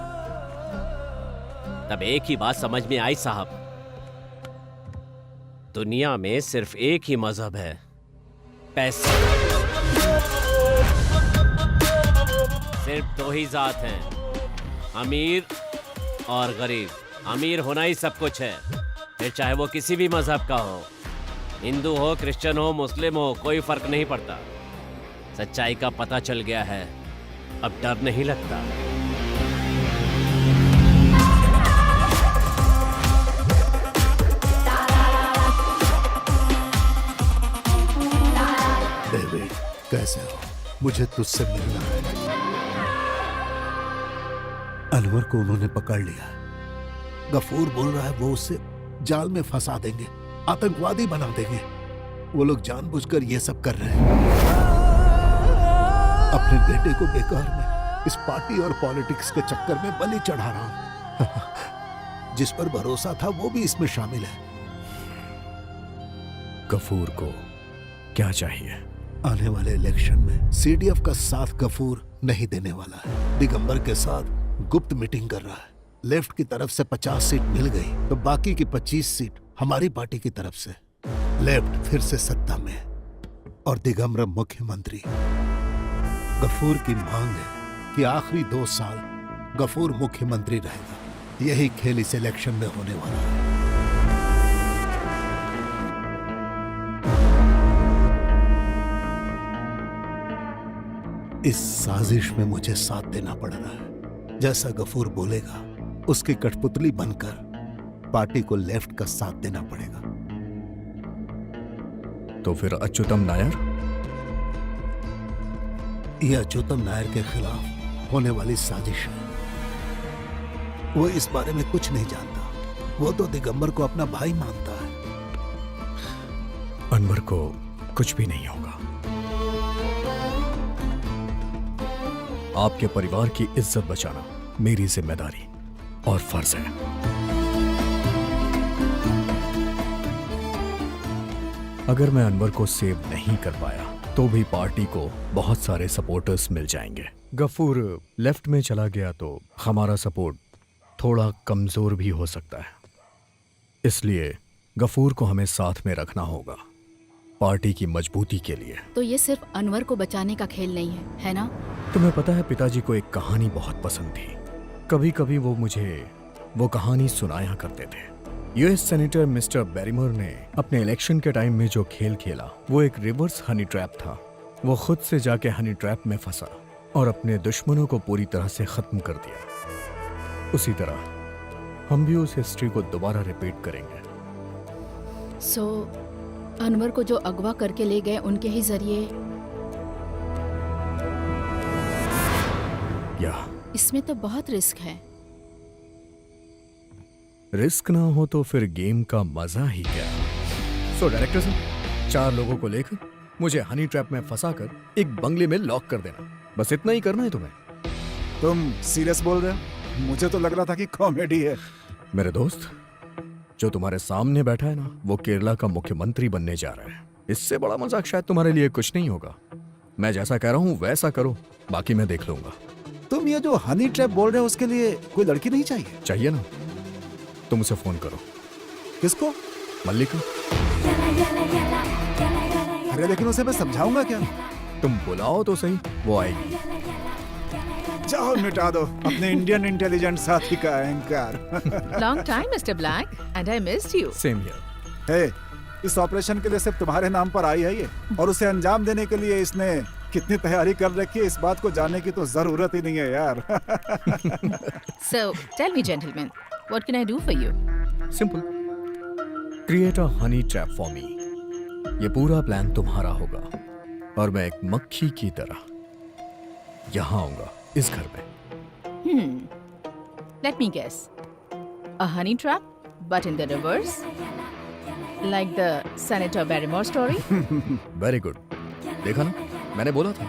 तब एक ही बात समझ में आई साहब, दुनिया में सिर्फ एक ही मजहब है, पैसे। सिर्फ 2 ही जात हैं, अमीर और गरीब। अमीर होना ही सब कुछ है, फिर चाहे वो किसी भी मजहब का हो, हिंदू हो, क्रिश्चियन हो, मुस्लिम हो, कोई फर्क नहीं पड़ता। सच्चाई का पता चल गया है, अब डर नहीं लगता। डेविड, कैसे हो? मुझे तुझसे मिलना है। अनवर को उन्होंने पकड़ लिया। गफूर बोल रहा है वो उसे जाल में फंसा देंगे, आतंकवादी बना देंगे। वो लोग जानबूझकर ये सब कर रहे हैं। अपने बेटे को बेकार में इस पार्टी और पॉलिटिक्स के चक्कर में बलि चढ़ा रहा हूं। जिस पर भरोसा था वो भी इसमें शामिल है। गफूर को क्या चाहिए? आने वाले इलेक्शन में सीडीएफ का साथ गफूर नहीं देने वाला है। दिगंबर के साथ गुप्त मीटिंग कर रहा है। लेफ्ट की तरफ से 50 सीट मिल गई तो बाकी की 25 सीट हमारी पार्टी की तरफ से। लेफ्ट फिर से सत्ता में और दिगंबर मुख्यमंत्री। गफूर की मांग है कि आखिरी 2 साल गफूर मुख्यमंत्री रहेगा। यही खेल इस इलेक्शन में होने वाला है। इस साजिश में मुझे साथ देना पड़ रहा है। जैसा गफूर बोलेगा उसकी कठपुतली बनकर पार्टी को लेफ्ट का साथ देना पड़ेगा। तो फिर अच्युतम नायर? यह अच्युतम नायर के खिलाफ होने वाली साजिश है। वो इस बारे में कुछ नहीं जानता। वो तो दिगंबर को अपना भाई मानता है। अनवर को कुछ भी नहीं होगा। आपके परिवार की इज्जत बचाना मेरी जिम्मेदारी और फर्ज है। अगर मैं अनवर को सेव नहीं कर पाया तो तो भी पार्टी को बहुत सारे सपोर्टर्स मिल जाएंगे। गफूर लेफ्ट में चला गया तो हमारा सपोर्ट थोड़ा कमजोर भी हो सकता है, इसलिए गफूर को हमें साथ में रखना होगा पार्टी की मजबूती के लिए। तो ये सिर्फ अनवर को बचाने का खेल नहीं है ना? तुम्हें पता है पिताजी को एक कहानी बहुत पसंद थी। कभी कभी वो मुझे वो कहानी सुनाया करते थे। यूएस सेनेटर मिस्टर बैरिमोर ने अपने इलेक्शन के टाइम में जो खेल खेला वो एक रिवर्स हनी ट्रैप था। वो खुद से जाके हनी ट्रैप में फंसा और अपने दुश्मनों को पूरी तरह से खत्म कर दिया। उसी तरह हम भी उस हिस्ट्री को दोबारा रिपीट करेंगे। सो अनवर को जो अगवा करके ले गए उनके ही जरिए। या इसमें तो बहुत रिस्क है। रिस्क ना हो तो फिर गेम का मजा ही क्या। सो डायरेक्टर साहब, 4 लोगों को लेकर मुझे हनी ट्रैप में फंसाकर एक बंगले में लॉक कर देना, बस इतना ही करना है तुम्हें। तुम सीरियस बोल रहे हो? मुझे तो लग रहा था कि कॉमेडी है। मेरे दोस्त, जो तुम्हारे सामने बैठा है ना, वो केरला का मुख्यमंत्री बनने जा रहा है। इससे बड़ा मजाक शायद तुम्हारे लिए कुछ नहीं होगा। मैं जैसा कह रहा हूँ वैसा करो, बाकी मैं देख लूंगा। तुम ये जो हनी ट्रैप बोल रहे हो उसके लिए कोई लड़की नहीं चाहिए? चाहिए ना, तुम उसे फोन करो। किसको? मल्लिका। अरे लेकिन उसे मैं समझाऊंगा क्या? तुम बुलाओ तो सही, वो आएगी। जाओ मिटा दो अपने इंडियन इंटेलिजेंस साथी का अहंकार। Long time mister Black and I missed you. Same here. Hey, इस ऑपरेशन के लिए सिर्फ तुम्हारे नाम पर आई है ये, और उसे अंजाम देने के लिए इसने कितनी तैयारी कर रखी है, इस बात को जानने की तो जरूरत ही नहीं है यार। So tell me gentlemen, what can I do for you? Simple, create a honey trap for me. ये पूरा प्लान तुम्हारा होगा और मैं एक मक्खी की तरह यहाँ आऊंगा इस घर में। Let me guess. A honey trap, but in the reverse? Like the Senator Barrymore story? Very good. देखा ना, मैंने बोला था।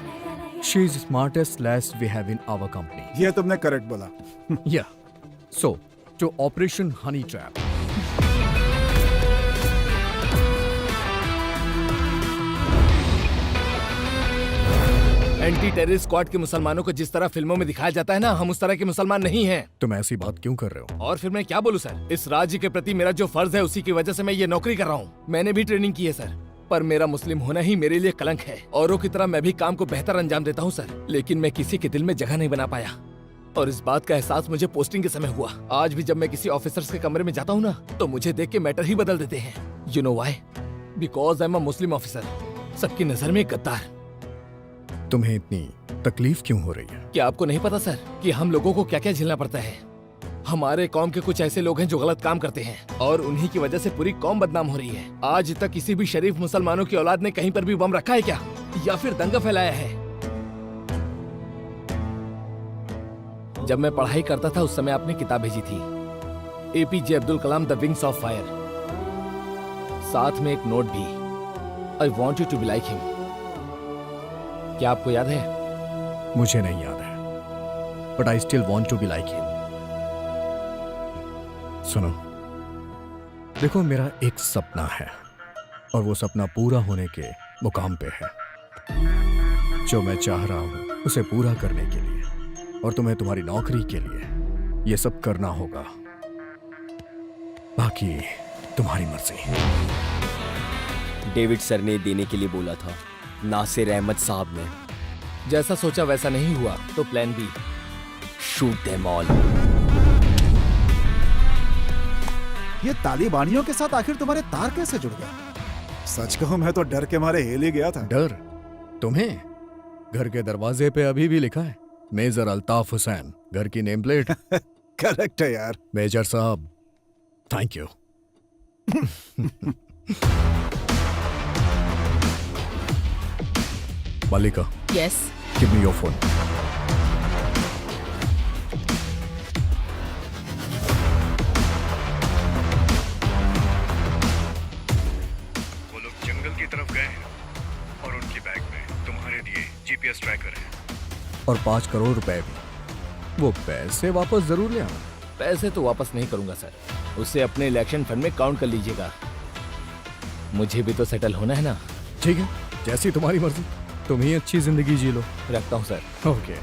She is smartest lass we have in our company. ये तुमने करेक्ट बोला। Yeah. So, to Operation Honey Trap. Anti terrorist squad के मुसलमानों को जिस तरह फिल्मों में दिखाया जाता है ना, हम उस तरह के मुसलमान नहीं हैं। तुम ऐसी बात क्यों कर रहे हो? और फिर मैं क्या बोलूं सर? इस राज्य के प्रति मेरा जो फर्ज है उसी की वजह से मैं ये नौकरी कर रहा हूँ। मैंने भी ट्रेनिंग की है सर, पर मेरा मुस्लिम होना ही मेरे लिए कलंक है। औरों की तरह मैं भी काम को बेहतर अंजाम देता हूँ सर, लेकिन मैं किसी के दिल में जगह नहीं बना पाया। और इस बात का एहसास मुझे पोस्टिंग के समय हुआ। आज भी जब मैं किसी ऑफिसर्स के कमरे में जाता हूँ ना, तो मुझे देख के मैटर ही बदल देते हैं। You know why? Because I am a Muslim officer. सबकी नजर में गद्दार। तुम्हें इतनी तकलीफ क्यों हो रही है? क्या आपको नहीं पता सर कि हम लोगों को क्या क्या झेलना पड़ता है? हमारे कौम के कुछ ऐसे लोग हैं जो गलत काम करते हैं और उन्हीं की वजह से पूरी कौम बदनाम हो रही है। आज तक किसी भी शरीफ मुसलमानों की औलाद ने कहीं पर भी बम रखा है क्या, या फिर दंगा फैलाया है? जब मैं पढ़ाई करता था उस समय आपने किताब भेजी थी, APJ Abdul Kalam the wings of fire, साथ में एक नोट भी, I want you to be like him. क्या आपको याद है? मुझे नहीं याद है, but I still want to be like him. सुनो, देखो मेरा एक सपना है और वो सपना पूरा होने के मुकाम पे है। जो मैं चाह रहा हूं उसे पूरा करने के लिए और तुम्हें तुम्हारी नौकरी के लिए ये सब करना होगा। बाकी तुम्हारी मर्जी। डेविड सर ने देने के लिए बोला था, नासिर अहमद साहब ने। जैसा सोचा वैसा नहीं हुआ तो plan B, shoot them all. ये तालिबानियों के साथ आखिर तुम्हारे तार कैसे जुड़ गए? सच कहूं मैं तो डर के मारे हिल ही गया था। डर? तुम्हें? घर के दरवाजे पे अभी भी लिखा है मेजर अल्ताफ हुसैन, घर की नेम प्लेट। करेक्ट है यार। मेजर साहब, thank you. Malika. Yes. Give me your phone. वो लोग जंगल की तरफ गए हैं और उनकी बैग में तुम्हारे दिए जीपीएस ट्रैकर है। और 5 करोड़ रुपए भी। वो पैसे वापस जरूर ले आना। पैसे तो वापस नहीं करूंगा सर, उसे अपने इलेक्शन फंड में काउंट कर लीजिएगा। मुझे भी तो सेटल होना है ना। ठीक है, जैसी तुम्हारी मर्जी। तुम ही अच्छी जिंदगी जी लो। रखता हूँ सर। ओके।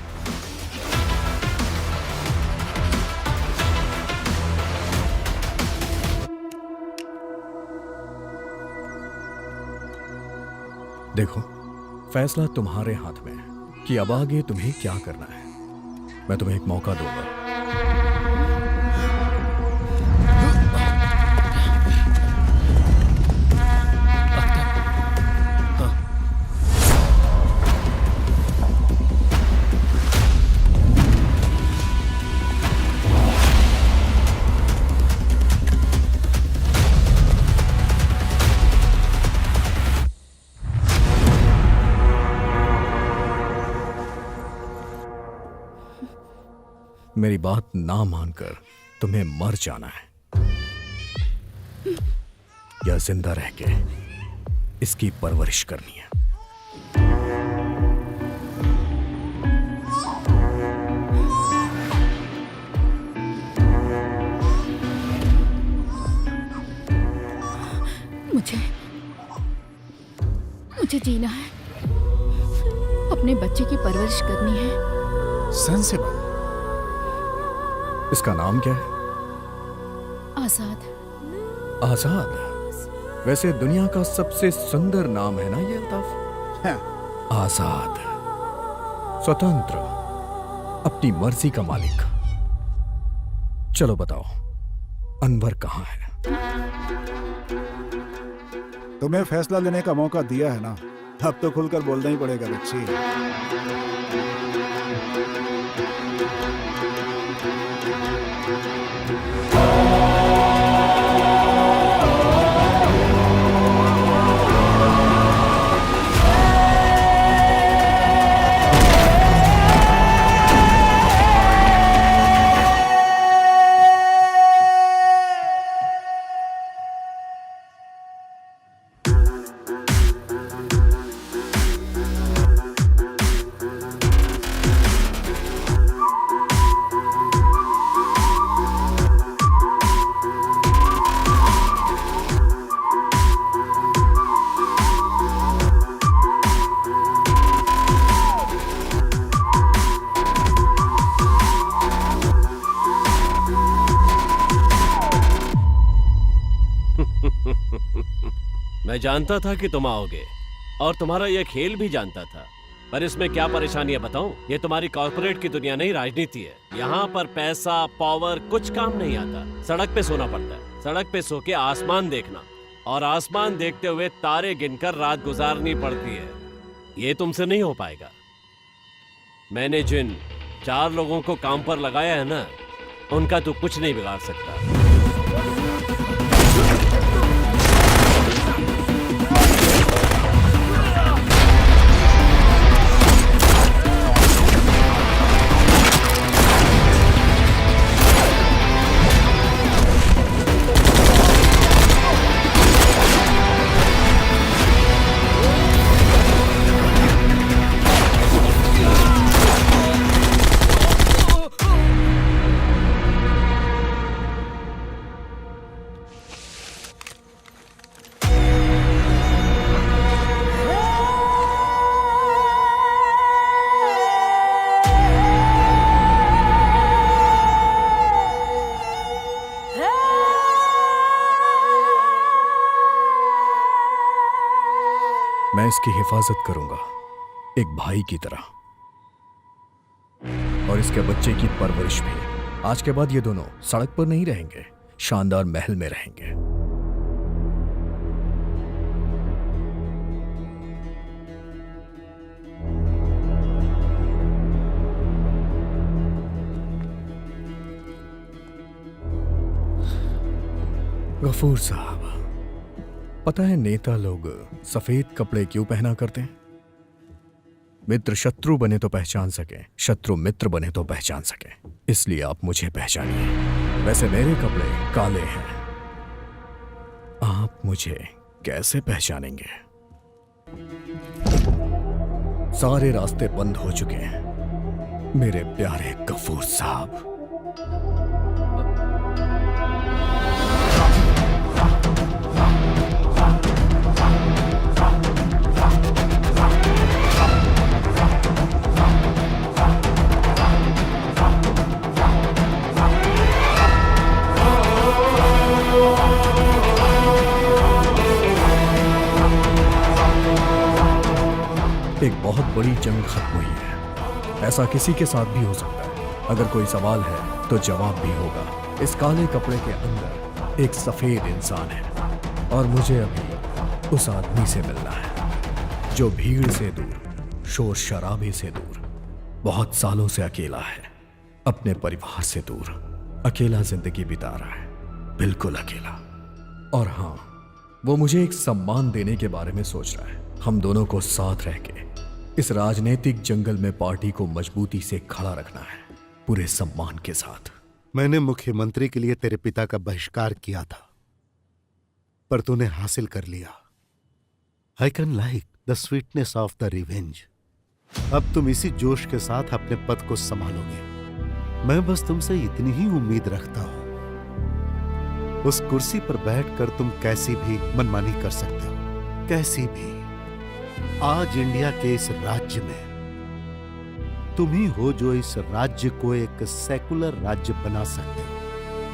देखो, फैसला तुम्हारे हाथ में है कि अब आगे तुम्हें क्या करना है। मैं तुम्हें एक मौका दूंगा। मेरी बात ना मानकर तुम्हें मर जाना है या जिंदा रह के इसकी परवरिश करनी है। मुझे जीना है, अपने बच्चे की परवरिश करनी है। सेंसिबल। इसका नाम क्या है? आजाद। आजाद? वैसे दुनिया का सबसे सुंदर नाम है ना ये अल्ताफ? आजाद, स्वतंत्र, अपनी मर्जी का मालिक। चलो बताओ, अनवर कहाँ है? तुम्हें फैसला लेने का मौका दिया है ना, अब तो खुलकर बोलना ही पड़ेगा बच्ची। मैं जानता था कि तुम आओगे और तुम्हारा यह खेल भी जानता था, पर इसमें क्या परेशानी है बताऊं? ये तुम्हारी कॉर्पोरेट की दुनिया नहीं, राजनीति है। यहाँ पर पैसा पावर कुछ काम नहीं आता। सड़क पे सोना पड़ता है, सड़क पे सो के आसमान देखना और आसमान देखते हुए तारे गिनकर रात गुजारनी पड़ती है। ये तुमसे नहीं हो पाएगा। मैंने जिन 4 लोगों को काम पर लगाया है ना, उनका तू कुछ नहीं बिगाड़ सकता। मैं इसकी हिफाजत करूंगा एक भाई की तरह, और इसके बच्चे की परवरिश भी। आज के बाद ये दोनों सड़क पर नहीं रहेंगे, शानदार महल में रहेंगे। गफूर साहब, पता है नेता लोग सफेद कपड़े क्यों पहना करते हैं? मित्र शत्रु बने तो पहचान सके, शत्रु मित्र बने तो पहचान सके, इसलिए आप मुझे पहचानिए। वैसे मेरे कपड़े काले हैं, आप मुझे कैसे पहचानेंगे? सारे रास्ते बंद हो चुके हैं मेरे प्यारे गफूर साहब। एक बहुत बड़ी जंग खत्म हुई है। ऐसा किसी के साथ भी हो सकता है। अगर कोई सवाल है तो जवाब भी होगा। इस काले कपड़े के अंदर एक सफेद इंसान है और मुझे अभी उस आदमी से मिलना है जो भीड़ से दूर, शोर शराबे से दूर, बहुत सालों से अकेला है, अपने परिवार से दूर अकेला जिंदगी बिता रहा है, बिल्कुल अकेला। और हाँ, वो मुझे एक सम्मान देने के बारे में सोच रहा है। हम दोनों को साथ रह के इस राजनीतिक जंगल में पार्टी को मजबूती से खड़ा रखना है, पूरे सम्मान के साथ। मैंने मुख्यमंत्री के लिए तेरे पिता का बहिष्कार किया था, पर तूने हासिल कर लिया। I can like the sweetness of the revenge. अब तुम इसी जोश के साथ अपने पद को संभालोगे। मैं बस तुमसे इतनी ही उम्मीद रखता हूं। उस कुर्सी पर बैठकर तुम कैसी भी मनमानी कर सकते हो, कैसी भी। आज इंडिया के इस राज्य में तुम ही हो जो इस राज्य को एक सेकुलर राज्य बना सकते हो।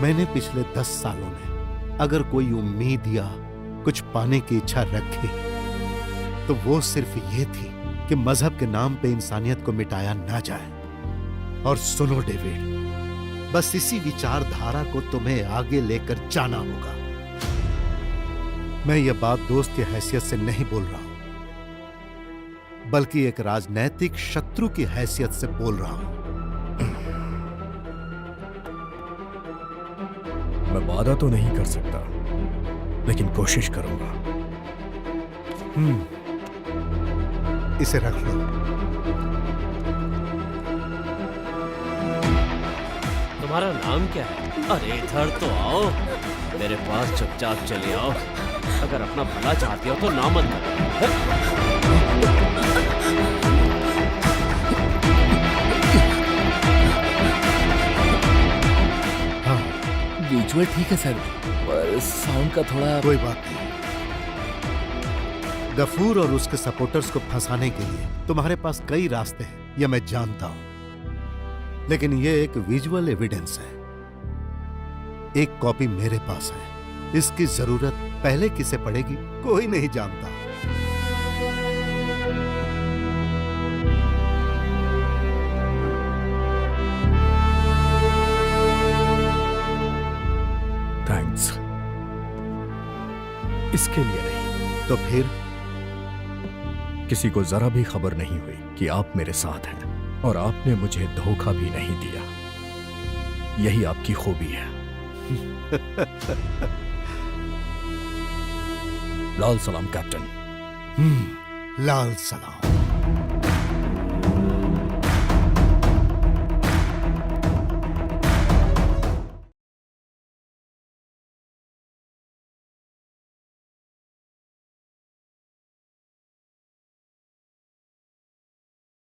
मैंने पिछले 10 सालों में अगर कोई उम्मीद या कुछ पाने की इच्छा रखी तो वो सिर्फ ये थी कि मजहब के नाम पे इंसानियत को मिटाया ना जाए। और सुनो डेविड, बस इसी विचारधारा को तुम्हें आगे लेकर जाना होगा। मैं ये बात दोस्त की हैसियत से नहीं बोल रहा हूं, बल्कि एक राजनैतिक शत्रु की हैसियत से बोल रहा हूं। मैं वादा तो नहीं कर सकता, लेकिन कोशिश करूंगा। इसे रख लो। तुम्हारा नाम क्या है? अरे इधर तो आओ, मेरे पास चुपचाप चले आओ। अगर अपना भला चाहती हो तो ना मत करो। विजुअल ठीक है सर, पर साउंड का थोड़ा। कोई बात नहीं। गफूर और उसके सपोर्टर्स को फंसाने के लिए तुम्हारे पास कई रास्ते हैं, यह मैं जानता हूं, लेकिन यह एक विजुअल एविडेंस है। एक कॉपी मेरे पास है। इसकी जरूरत पहले किसे पड़ेगी कोई नहीं जानता। थैंक्स। इसके लिए नहीं तो फिर किसी को जरा भी खबर नहीं हुई कि आप मेरे साथ हैं और आपने मुझे धोखा भी नहीं दिया। यही आपकी खूबी है। लाल सलाम कैप्टन। लाल सलाम।